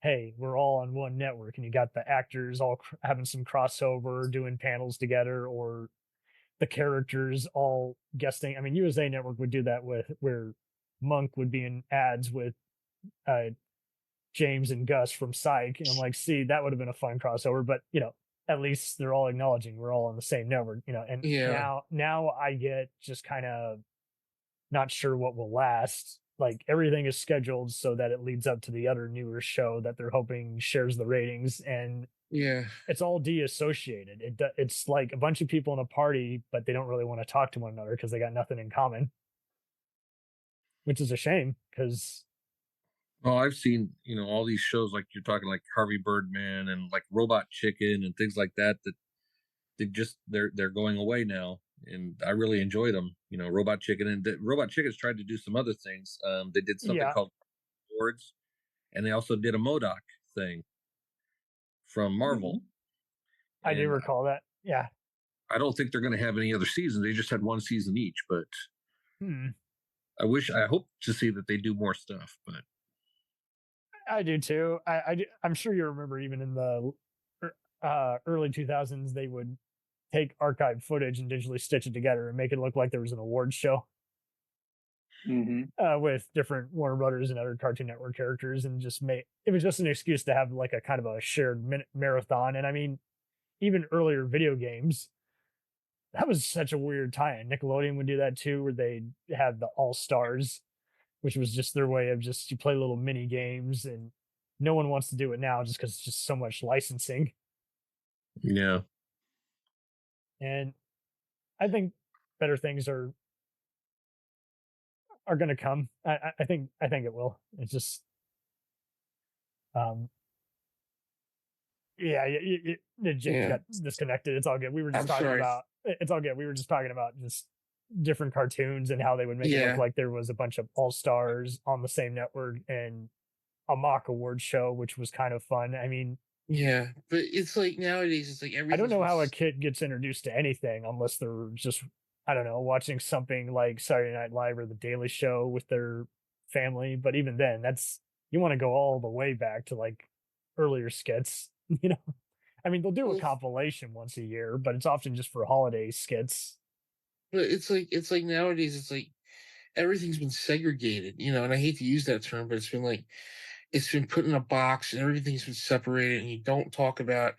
hey, we're all on one network, and you got the actors all having some crossover, doing panels together, or the characters all guesting. I mean, USA Network would do that where Monk would be in ads with James and Gus from Psych, and I'm like, see, that would have been a fun crossover, but at least they're all acknowledging we're all on the same network, and now I get just kind of not sure what will last. Like, everything is scheduled so that it leads up to the other newer show that they're hoping shares the ratings, and it's all deassociated. It's like a bunch of people in a party, but they don't really want to talk to one another because they got nothing in common, which is a shame because. Well, I've seen, all these shows like you're talking, like Harvey Birdman and like Robot Chicken and things like that they're going away now, and I really enjoy them. Robot Chicken, and Robot Chicken's tried to do some other things. They did something called Awards, and they also did a MODOK thing from Marvel. Mm-hmm. I do recall that. Yeah. I don't think they're going to have any other seasons. They just had one season each, but I hope to see that they do more stuff, but. I do too. I'm sure you remember even in the early 2000s, they would take archived footage and digitally stitch it together and make it look like there was an awards show with different Warner Brothers and other Cartoon Network characters, and it was just an excuse to have like a kind of a shared marathon. And I mean, even earlier video games, that was such a weird tie-in. Nickelodeon would do that too, where they had the All-Stars, which was just their way of you play little mini games, and no one wants to do it now just because it's just so much licensing. Yeah. And I think better things are going to come. I think it will. It's just, Jake got disconnected. It's all good. We were just it's all good. We were just talking about just different cartoons and how they would make it look like there was a bunch of all-stars on the same network and a mock award show, which was kind of fun. I mean, but it's like nowadays it's like everything. I don't know how a kid gets introduced to anything unless they're just, I don't know, watching something like Saturday Night Live or The Daily Show with their family. But even then, you want to go all the way back to like earlier skits, I mean, they'll do a compilation once a year, but it's often just for holiday skits. But it's like nowadays, it's like everything's been segregated, and I hate to use that term, but it's been put in a box and everything's been separated, and you don't talk about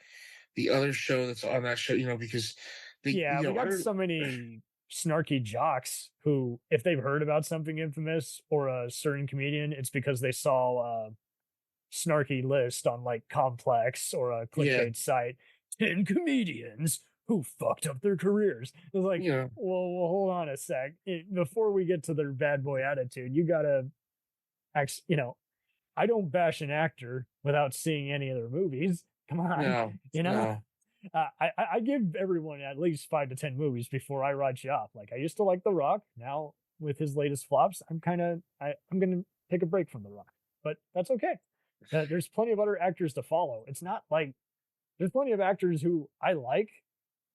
the other show that's on that show, because we got so many snarky jocks who, if they've heard about something infamous or a certain comedian, it's because they saw a snarky list on like Complex or a clickbait site, 10 comedians who fucked up their careers. It was like, well, hold on a sec. Before we get to their bad boy attitude, you gotta, I don't bash an actor without seeing any of their movies. Come on, no. I give everyone at least 5 to 10 movies before I write you off. Like, I used to like The Rock. Now with his latest flops, I'm gonna take a break from The Rock, but that's okay. There's plenty of other actors to follow. It's not like there's plenty of actors who I like,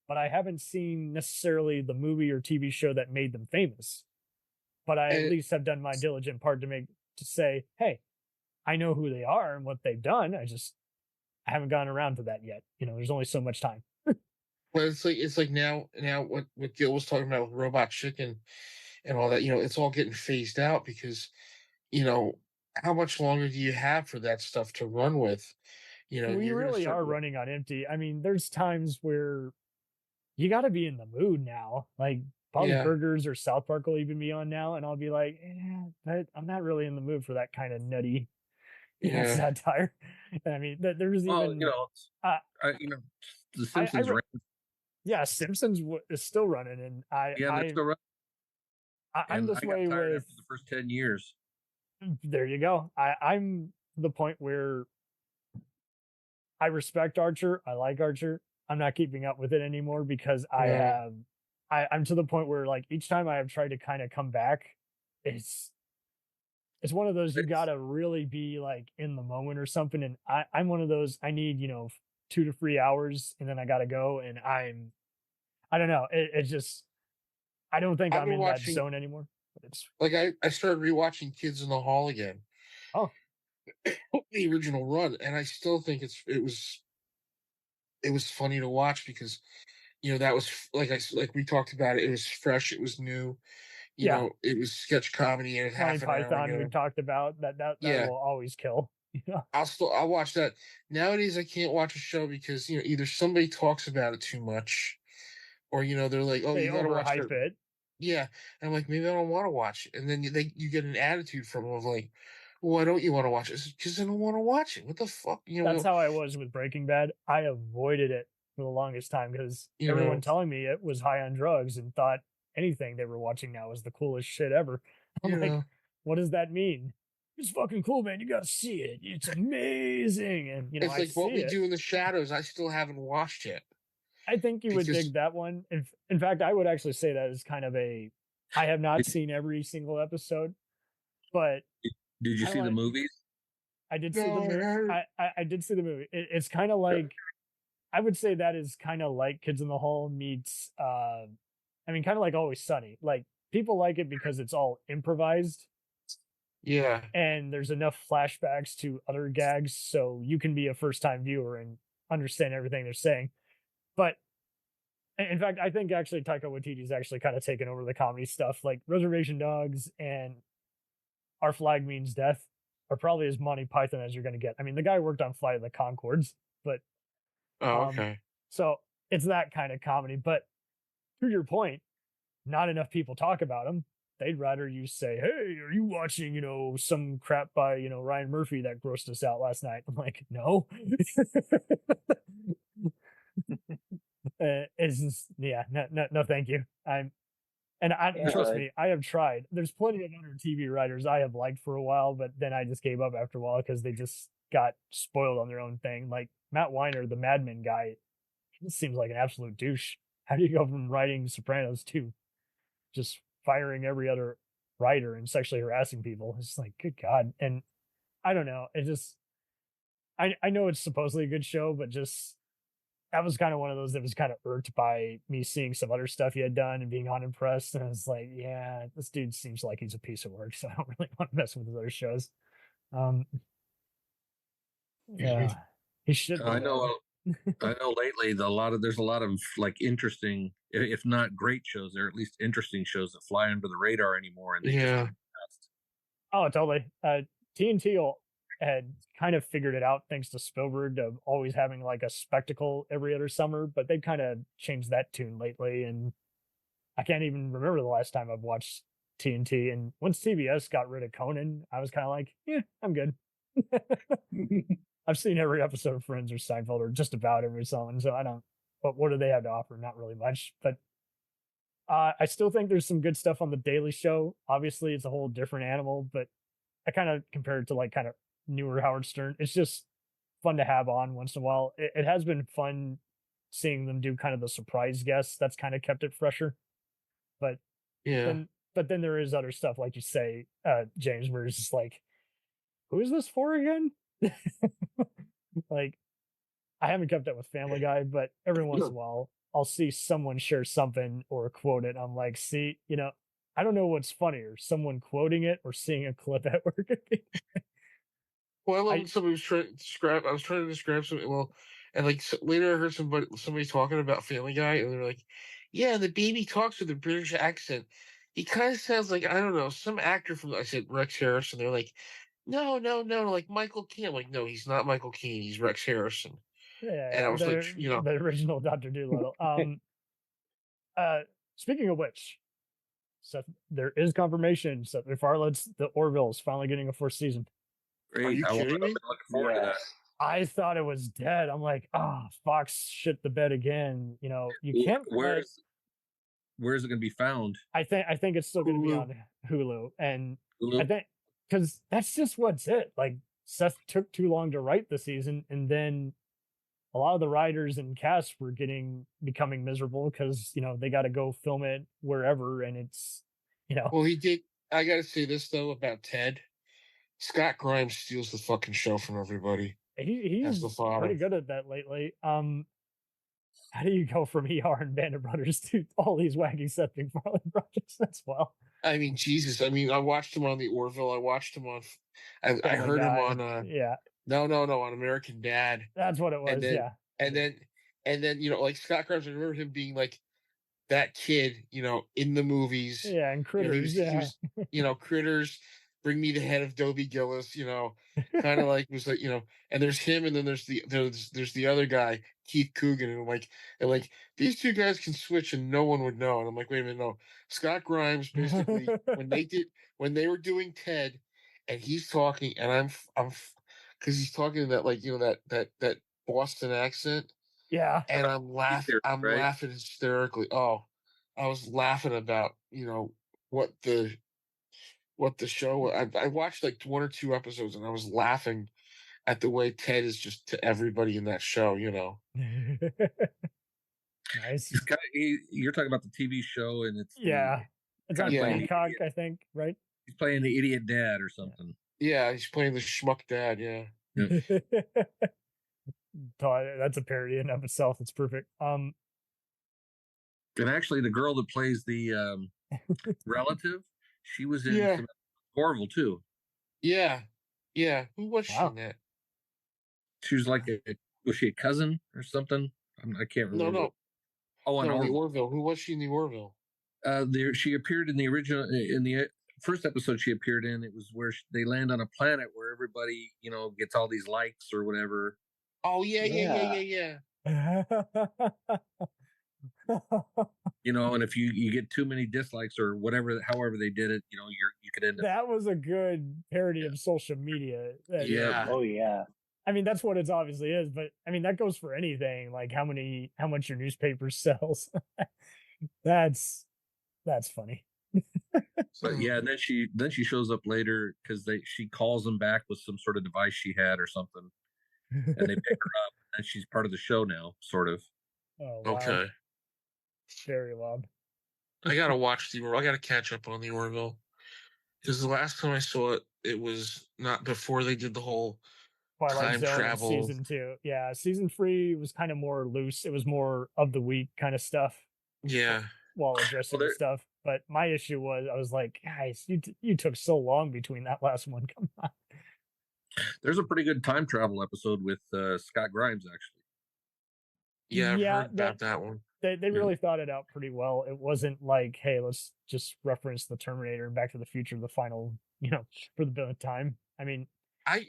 but I haven't seen necessarily the movie or TV show that made them famous. but I at least have done my diligent part to say, hey, I know who they are and what they've done. I haven't gotten around to that yet. There's only so much time. Well, it's like now what Gil was talking about with Robot Chicken and all that, it's all getting phased out because, how much longer do you have for that stuff to run with? We really are running on empty. I mean, there's times where you got to be in the mood now. Like Bob's Burgers or South Park will even be on now, and I'll be like, but I'm not really in the mood for that kind of nutty satire. I mean, there's even The Simpsons. Simpsons is still running, and they're still running. I'm this way with after the first 10 years. There you go. I'm to the point where I respect Archer. I like Archer. I'm not keeping up with it anymore because I'm to the point where like each time I have tried to kind of come back, it's one of those you gotta really be like in the moment or something. And I'm one of those, I need, 2 to 3 hours and then I gotta go. And I don't know. It's just, I don't think I'm in that zone anymore. It's like I started rewatching Kids in the Hall again. Oh, the original run, and I still think it was funny to watch because that was like we talked about it. It was fresh. It was new. You know, it was sketch comedy and half an Python hour. We talked about that will always kill. I'll watch that. Nowadays, I can't watch a show because either somebody talks about it too much, or they're like, oh, you gotta watch it. Yeah, and I'm like, maybe I don't want to watch it, and then you get an attitude from them of like, well, why don't you want to watch it? Because I don't want to watch it. What the fuck? That's how I was with Breaking Bad. I avoided it for the longest time because everyone telling me it was high on drugs and thought anything they were watching now was the coolest shit ever. I'm like, what does that mean? It's fucking cool, man. You got to see it. It's amazing. And it's like What We Do in the Shadows. I still haven't watched it. I think you would dig that one. In fact, I would actually say that is kind of I have not seen every single episode, but did you see the movies? I did see the movie. I did see the movie. It's kind of like, I would say that is kind of like Kids in the Hall meets, kind of like Always Sunny. Like people like it because it's all improvised. Yeah. And there's enough flashbacks to other gags so you can be a first-time viewer and understand everything they're saying. But in fact, I think actually Taika Waititi's actually kind of taken over the comedy stuff. Like Reservation Dogs and Our Flag Means Death are probably as Monty Python as you're going to get. I mean, the guy worked on Flight of the Conchords, but okay. So it's that kind of comedy. But to your point, not enough people talk about him. They'd rather you say, hey, are you watching, some crap by, Ryan Murphy that grossed us out last night? I'm like, no. It's just, no, thank you. Trust me, I have tried. There's plenty of other TV writers I have liked for a while, but then I just gave up after a while because they just got spoiled on their own thing. Like Matt Weiner, the Mad Men guy, he seems like an absolute douche. How do you go from writing Sopranos to just firing every other writer and sexually harassing people? It's like, good God. And I don't know. It just, I know it's supposedly a good show, but just, that was kind of one of those that was kind of irked by me seeing some other stuff he had done and being unimpressed. And I was like, yeah, this dude seems like he's a piece of work, so I don't really want to mess with his other shows. Yeah, he should. I know lately there's a lot of like interesting, if not great shows, there are at least interesting shows that fly under the radar anymore. And oh, totally. TNT had kind of figured it out thanks to Spielberg of always having like a spectacle every other summer, but they've kind of changed that tune lately. And I can't even remember the last time I've watched TNT. And once CBS got rid of Conan, I was kind of like, yeah, I'm good. I've seen every episode of Friends or Seinfeld or just about every song, so I don't, but what do they have to offer? Not really much, but I still think there's some good stuff on The Daily Show. Obviously, it's a whole different animal, but I kind of compare it to like kind of newer Howard Stern. It's just fun to have on once in a while. It has been fun seeing them do kind of the surprise guests. That's kind of kept it fresher. But then there is other stuff, like you say, James, where it's just like, who is this for again? Like, I haven't kept up with Family Guy, but every once in a while I'll see someone share something or quote it. I'm like, see, I don't know what's funnier, someone quoting it or seeing a clip at work. Well, I love when somebody was trying to describe. I was trying to describe something. Well, and like later, I heard somebody talking about Family Guy, and they're like, "Yeah, the baby talks with a British accent. He kind of sounds like, I don't know, some actor from." I said Rex Harrison. They're like, "No, no, no, like Michael Caine." I'm like, "No, he's not Michael Caine. He's Rex Harrison." And I was like, the original Dr. Dolittle. Speaking of which, Seth, there is confirmation. Seth MacFarlane's The Orville is finally getting a 4th season. Great. Are you kidding me? Looking forward to that. I thought it was dead. I'm like, Fox shit the bed again. You know, you can't. Where's it going to be found? I think it's still going to be on Hulu, and Hulu? I think because that's just what's it. Like Seth took too long to write the season, and then a lot of the writers and cast were becoming miserable because they got to go film it wherever, and it's Well, he did. I got to say this though about Ted. Scott Grimes steals the fucking show from everybody. He's pretty good at that lately. How do you go from ER and Band of Brothers to all these wacky Seth MacFarlane projects as well? I mean, Jesus. I mean, I watched him on the Orville. I watched him on. I heard him on. No, on American Dad. That's what it was. And then like Scott Grimes. I remember him being like that kid, in the movies. Yeah, and Critters. He was, Critters. Bring me the head of Dobie Gillis, kind of like was like, and there's him, and then there's the other guy, Keith Coogan, and like these two guys can switch and no one would know. And I'm like, wait a minute, no. Scott Grimes basically when they were doing Ted, and he's talking, and I'm because he's talking in that that Boston accent. Yeah. And I'm laughing. I'm laughing hysterically. Oh, I was laughing about what the show. I watched like 1 or 2 episodes, and I was laughing at the way Ted is just to everybody in that show. Nice. You're talking about the TV show, and it's it's on Peacock, I think, right? He's playing the idiot dad or something. Yeah, he's playing the schmuck dad. Yeah. That's a parody in of itself. It's perfect. And actually, the girl that plays the relative, she was in some Orville too. Yeah. Who was she in that? She was like was she a cousin or something? I can't remember. No. Oh, the Orville. Who was she in the Orville? She appeared in the original in the first episode she appeared in. It was where they land on a planet where everybody gets all these likes or whatever. Oh yeah. And if you get too many dislikes or whatever, however they did it, you could end up. That was a good parody of social media. Oh yeah. I mean, that's what it obviously is, but I mean that goes for anything. Like how much your newspaper sells. That's funny. But yeah, and then she shows up later because she calls them back with some sort of device she had or something, and they pick her up, and she's part of the show now, sort of. Oh, wow. Okay. Very wild. I gotta watch the Orville. I gotta catch up on the Orville because the last time I saw it, it was not before they did the whole Twilight time Zone travel season 2. Yeah, season 3 was kind of more loose. It was more of the week kind of stuff. Yeah. While addressing stuff, but my issue was I was like, guys, you took so long between that last one. Come on. There's a pretty good time travel episode with Scott Grimes, actually. Yeah, I've heard about that one. They really thought it out pretty well. It wasn't like, hey, let's just reference the Terminator and Back to the Future, the final, for the billionth time. I mean, I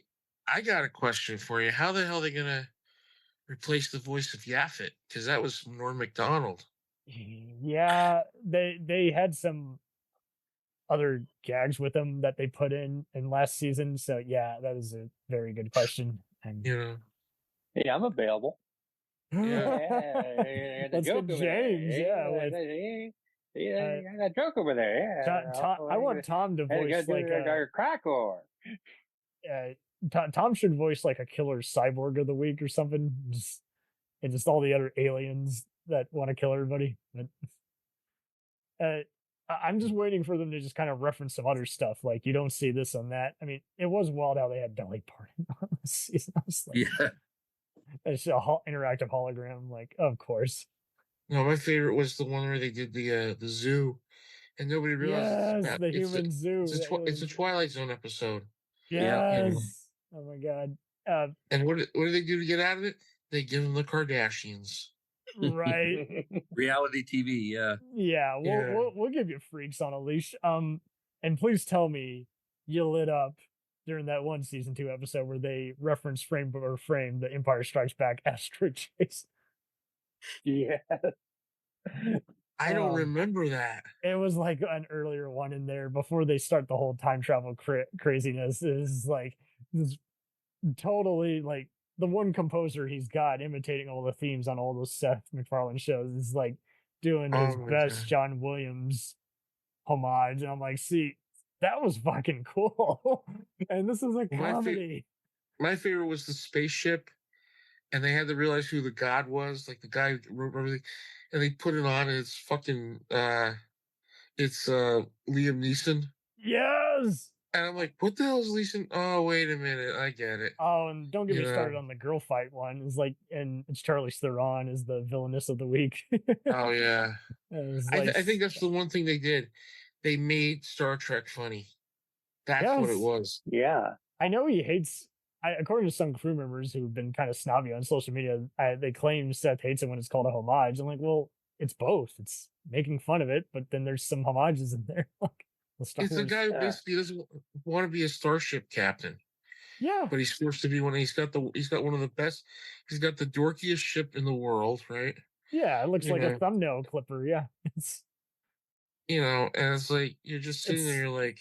got a question for you. How the hell are they gonna replace the voice of Yaphet? Because that was Norm Macdonald. Yeah, they had some other gags with them that they put in last season. So yeah, that is a very good question. And hey, I'm available. Let's get James. That joke over there. Yeah, I want Tom to voice like a cracker. Tom should voice like a killer cyborg of the week or something. And just all the other aliens that want to kill everybody. But, I'm just waiting for them to just kind of reference some other stuff. Like you don't see this on that. I mean, it was wild how they had Dolly Parton on this season. I was like, it's a interactive hologram. Like, of course. No, my favorite was the one where they did the zoo, and nobody realizes yes, the human zoo. It's a Twilight Zone episode. Yes. Oh my god. And what do they do to get out of it? They give them the Kardashians. Right. Reality TV. Yeah. Yeah. We'll give you freaks on a leash. And please tell me you lit up during that one season 2 episode where they reference frame for frame the Empire Strikes Back asteroid chase. Yeah. I don't remember that. It was like an earlier one in there before they start the whole time travel craziness. Is like this totally like the one composer he's got imitating all the themes on all those Seth MacFarlane shows is like doing his best John Williams homage, and I'm like, see, that was fucking cool. And this is a comedy. My favorite was the spaceship, and they had to realize who the god was, like the guy who wrote everything, and they put it on, and it's fucking it's Liam Neeson. Yes. And I'm like, what the hell is Neeson? Oh, wait a minute, I get it. Oh, and don't get me started on the girl fight one. It's like, and it's Charlize Theron is the villainess of the week. Oh yeah. Like, I think that's the one thing they did. They made Star Trek funny. That's what it was. Yeah. I know he hates, according to some crew members who've been kind of snobby on social media, they claim Seth hates it when it's called a homage. I'm like, well, it's both. It's making fun of it, but then there's some homages in there. It's a guy who basically doesn't want to be a starship captain. Yeah. But he's forced to be one. He's got one of the best. He's got the dorkiest ship in the world, right? Yeah, it looks like a thumbnail clipper. Yeah. It's and it's like you're just sitting there, you're like,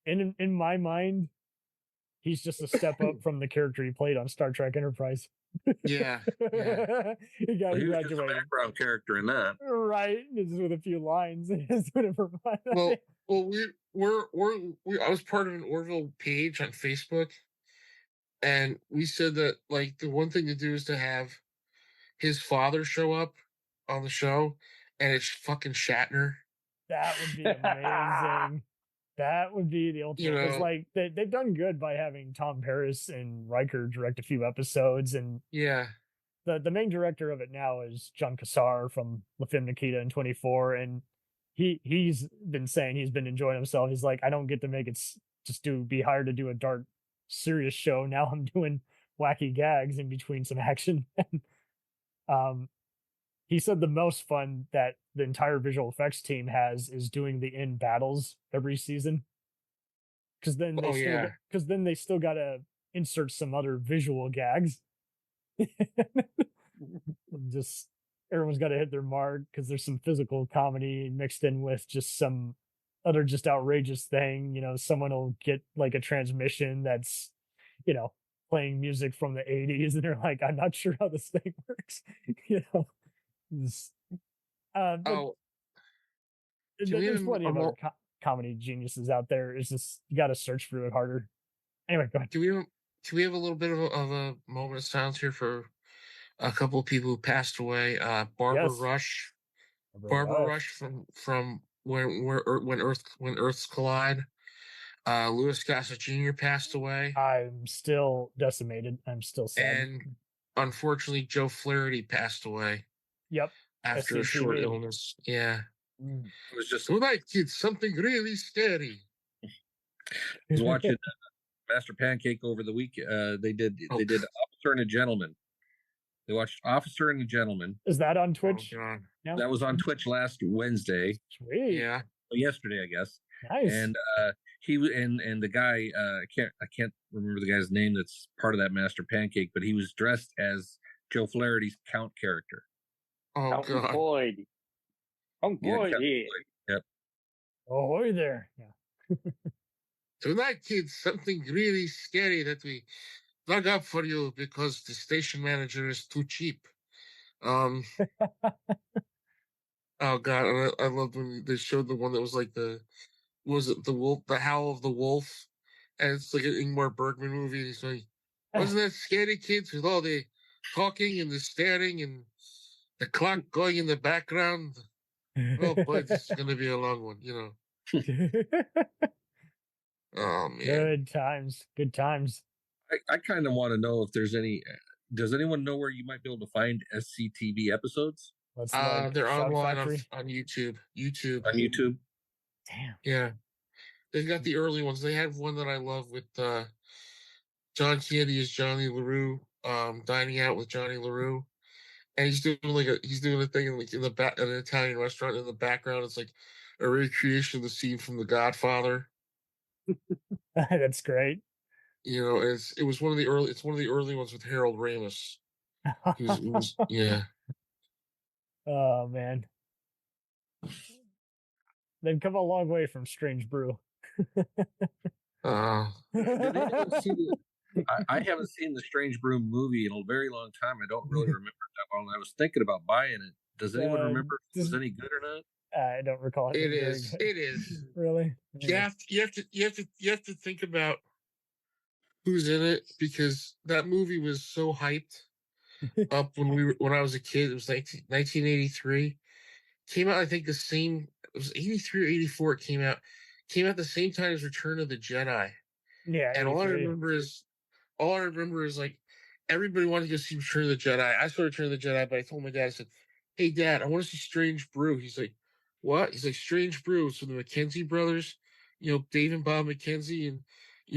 in my mind, he's just a step up from the character he played on Star Trek Enterprise. Yeah. He got he was graduated. just a background character in that. Right. Just with a few lines. Well, I was part of an Orville page on Facebook, and we said that like the one thing to do is to have his father show up on the show, and it's fucking Shatner. That would be amazing. That would be the ultimate. It's like they've done good by having Tom Paris and Riker direct a few episodes, and the main director of it now is John Cassar from La Femme Nikita and 24, and he's been saying he's been enjoying himself. He's like, I don't get to make it be hired to do a dark, serious show. Now I'm doing wacky gags in between some action. He said the most fun that the entire visual effects team has is doing the end battles every season. Because then they still got to insert some other visual gags. Just everyone's got to hit their mark because there's some physical comedy mixed in with just some other just outrageous thing. Someone will get like a transmission that's, playing music from the 80s, and they're like, I'm not sure how this thing works. There's plenty of other comedy geniuses out there. It's just you got to search for it harder. Anyway, go ahead. Can we have a little bit of a moment of silence here for a couple of people who passed away? Barbara Rush from when Earths Collide. Louis Gossett Jr. passed away. I'm still decimated. I'm still sad. And unfortunately, Joe Flaherty passed away. Yep. After a short illness. Yeah. It was just tonight, kids, something really scary. I was watching Master Pancake over the week. They did Officer and a Gentleman. They watched Officer and a Gentleman. Is that on Twitch? No? That was on Twitch last Wednesday. Sweet. Yeah. Yesterday, I guess. Nice. And he and the guy, I can't remember the guy's name that's part of that Master Pancake, but he was dressed as Joe Flaherty's Count character. Oh, God. Boyd. Oh, Boyd. Yep. Oh, there. Yeah. Tonight, kids, something really scary that we dug up for you because the station manager is too cheap. Oh, God. I loved when they showed the one that was like the wolf, the Howl of the Wolf? And it's like an Ingmar Bergman movie. And he's like, wasn't that scary, kids, with all the talking and the staring and the clock going in the background? Oh, boy, this is going to be a long one, Oh, man. Good times. Good times. I kind of want to know if there's any. Does anyone know where you might be able to find SCTV episodes? They're online on YouTube. On YouTube? Damn. Yeah. They've got the early ones. They had one that I love with John Candy as Johnny LaRue, dining out with Johnny LaRue. And he's doing a thing in the back at an Italian restaurant. In the background, it's like a recreation of the scene from The Godfather. That's great. You know, it's one of the early ones with Harold Ramis. Yeah. Oh man, they've come a long way from Strange Brew. I haven't seen the Strange Brew movie in a very long time. I don't really remember that well. I was thinking about buying it. Does anyone remember if it was any good or not? I don't recall. It is. It is. Really? Yeah. You have to think about who's in it, because that movie was so hyped up when I was a kid. It was like 1983. Came out, I think it was 83 or 84. It came out the same time as Return of the Jedi. Yeah. And all I remember is like everybody wanted to go see Return of the Jedi. I saw Return of the Jedi, but I told my dad, I said, "Hey Dad, I want to see Strange Brew." He's like, "What?" He's like, "Strange Brew." So the McKenzie brothers, Dave and Bob McKenzie, and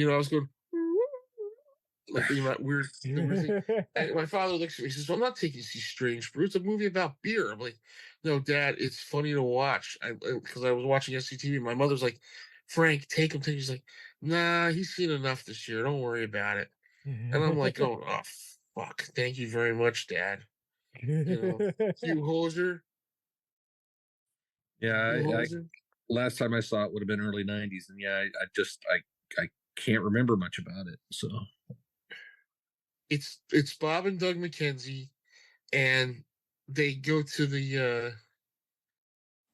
I was going like weird thing. And my father looks at me, he says, "Well, I'm not taking you to see Strange Brew. It's a movie about beer." I'm like, "No, Dad, it's funny to watch." Because I was watching SCTV. My mother's like, "Frank, take him." He's like, "Nah, he's seen enough this year. Don't worry about it." And I'm like, "Oh, fuck. Thank you very much, Dad." Hugh Holzer. Yeah, last time I saw it would have been early 90s. And yeah, I can't remember much about it. So it's Bob and Doug McKenzie, and they go to the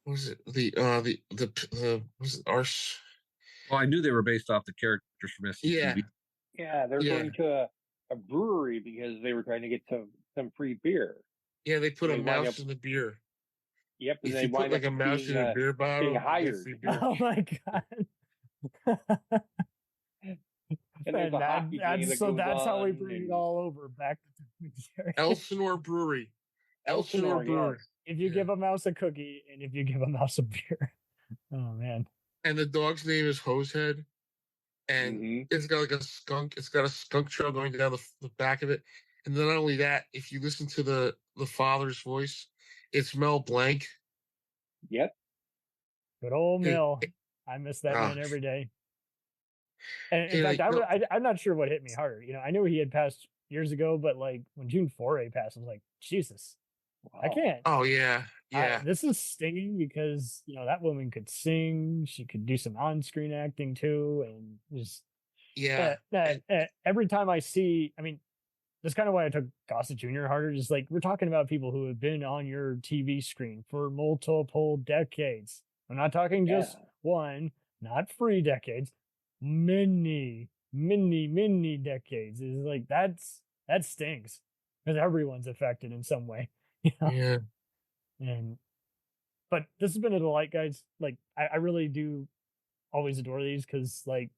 what was it? The was it Arse? Well, I knew they were based off the characters from SCTV. Yeah, they're going to a brewery because they were trying to get some free beer. Yeah, they put a mouse in the beer. Yep, and if they you put like a mouse in a beer bottle, being hired. Oh my god! And there's a hockey game that goes that's how we on, bring it all over back to Elsinore Brewery. Elsinore Brewery. If you give a mouse a cookie, and if you give a mouse a beer, oh man! And the dog's name is Hosehead, and it's got like a skunk. It's got a skunk trail going down the back of it. And then not only that, if you listen to the father's voice, it's Mel Blanc. Yep. Good old Mel. I miss that man every day. And in fact, I'm not sure what hit me harder. I knew he had passed years ago, but like when June Foray passed, I was like, Jesus, wow. I can't. Oh yeah, yeah. This is stinging because that woman could sing. She could do some on-screen acting too, and just every time I see, that's kind of why I took Gossett Jr. harder. Just like we're talking about people who have been on your TV screen for multiple decades. I'm not talking just one, not 3 decades, many decades. Is like that stings because everyone's affected in some way. Yeah. But this has been a delight, guys. Like I really do always adore these because like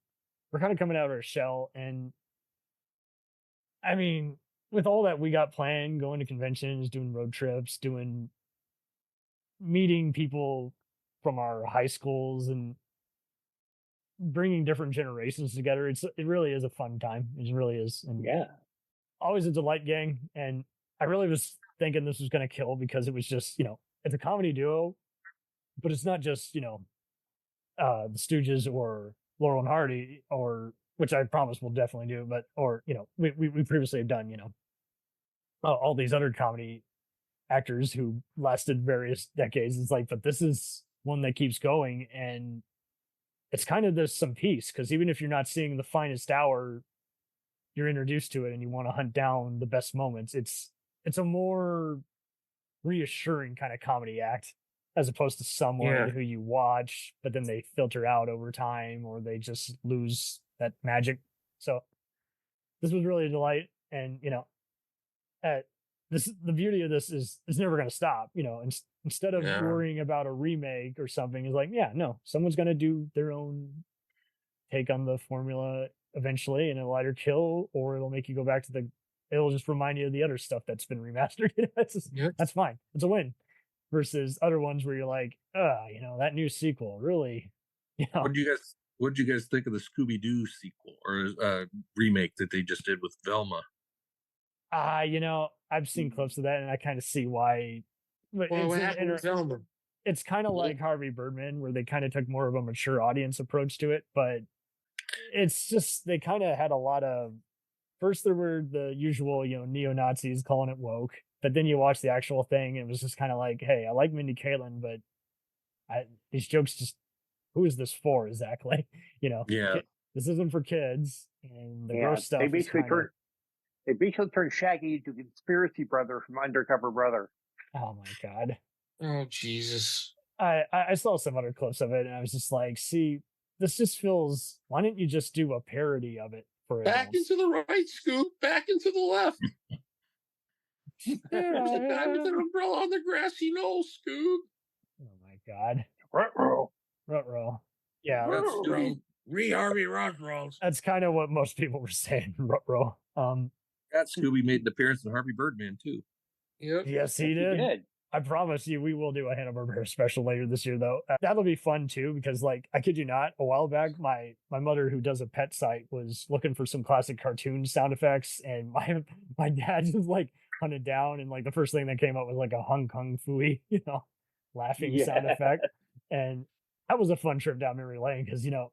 we're kind of coming out of our shell, and with all that we got planned, going to conventions, doing road trips, meeting people from our high schools, and bringing different generations together, it really is a fun time. It really is. And always a delight, gang. And I really was thinking this was going to kill because it was just, it's a comedy duo, but it's not just, the Stooges or Laurel and Hardy, which I promise we'll definitely do, but, we previously have done, all these other comedy actors who lasted various decades. It's like, but this is one that keeps going, and it's kind of there's some peace because even if you're not seeing the finest hour, you're introduced to it and you want to hunt down the best moments. It's a more reassuring kind of comedy act as opposed to someone who you watch, but then they filter out over time or they just lose that magic. So this was really a delight. And, the beauty of this is it's never going to stop, instead of worrying about a remake or something. It's like, someone's going to do their own take on the formula eventually, and it'll either kill or it'll make you go back to it'll just remind you of the other stuff that's been remastered. That's fine. It's a win versus other ones where you're like, that new sequel really You know? What did you guys think of the Scooby-Doo sequel or remake that they just did with Velma? You know, I've seen clips of that, and I kind of see why. But it's kind of like Harvey Birdman, where they kind of took more of a mature audience approach to it. But it's just they kind of had a lot of. First, there were the usual, you know, neo-Nazis calling it woke, but then you watch the actual thing, and it was just kind of like, hey, I like Mindy Kaling, but these jokes just, who is this for exactly? You know, this isn't for kids, and the gross stuff. They basically turned Shaggy into conspiracy brother from Undercover Brother. Oh my God. Oh Jesus. I saw some other clips of it, and I was just like, see, this just feels. Why didn't you just do a parody of it? Back into the right, Scoop. Back into the left. There's a guy with an umbrella on the grassy knoll, Scoop. Oh my God. Ruh-roh. Yeah. Harvey Rosrolls. That's kind of what most people were saying. Ruh-roh. That Scooby made an appearance in Harvey Birdman too. Yep. Yes, he did. I promise you, we will do a Hanna-Barbera special later this year, though. That'll be fun too, because, like, I kid you not, a while back, my mother, who does a pet site, was looking for some classic cartoon sound effects, and my dad just like hunted down, and like the first thing that came up was like a hung kung fooey, you know, laughing sound effect, and that was a fun trip down memory lane because, you know,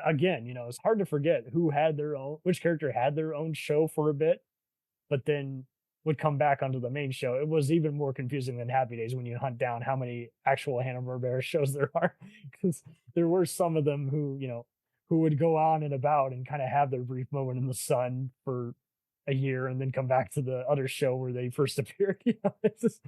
again, you know, it's hard to forget which character had their own show for a bit, but then would come back onto the main show. It was even more confusing than Happy Days when you hunt down how many actual Hanna-Barbera shows there are, because there were some of them who, you know, who would go on and about and kind of have their brief moment in the sun for a year and then come back to the other show where they first appeared. You know, it's just,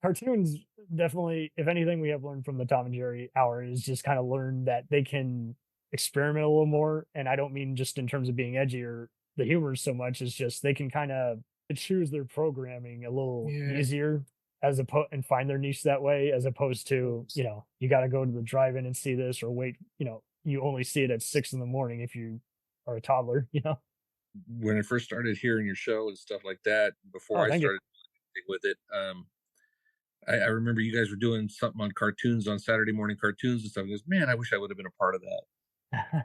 cartoons definitely, if anything we have learned from the Tom and Jerry hour is just kind of learn that they can experiment a little more. And I don't mean just in terms of being edgy or the humor so much, as just they can kind of choose their programming a little easier and find their niche that way, as opposed to, you know, you got to go to the drive-in and see this, or wait, you know, you only see it at 6 a.m. if you are a toddler, you know. When I first started hearing your show and stuff like that, before I started with it, I remember you guys were doing something on cartoons, on Saturday morning cartoons and stuff. He goes, man, I wish I would have been a part of that.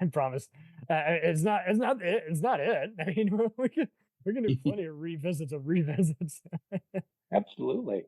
I promise. It's not it. I mean, we're gonna do plenty of revisits. Absolutely.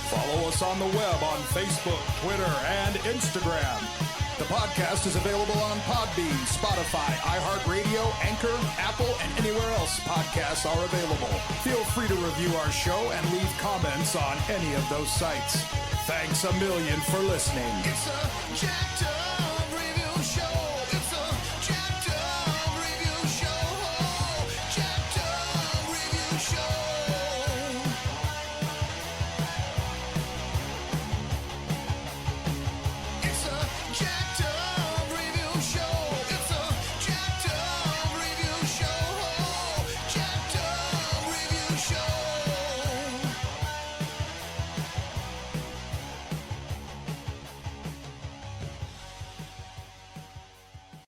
Follow us on the web on Facebook, Twitter, and Instagram. The podcast is available on Podbean, Spotify, iHeartRadio, Anchor, Apple, and anywhere else podcasts are available. Feel free to review our show and leave comments on any of those sites. Thanks a million for listening. It's a jacked up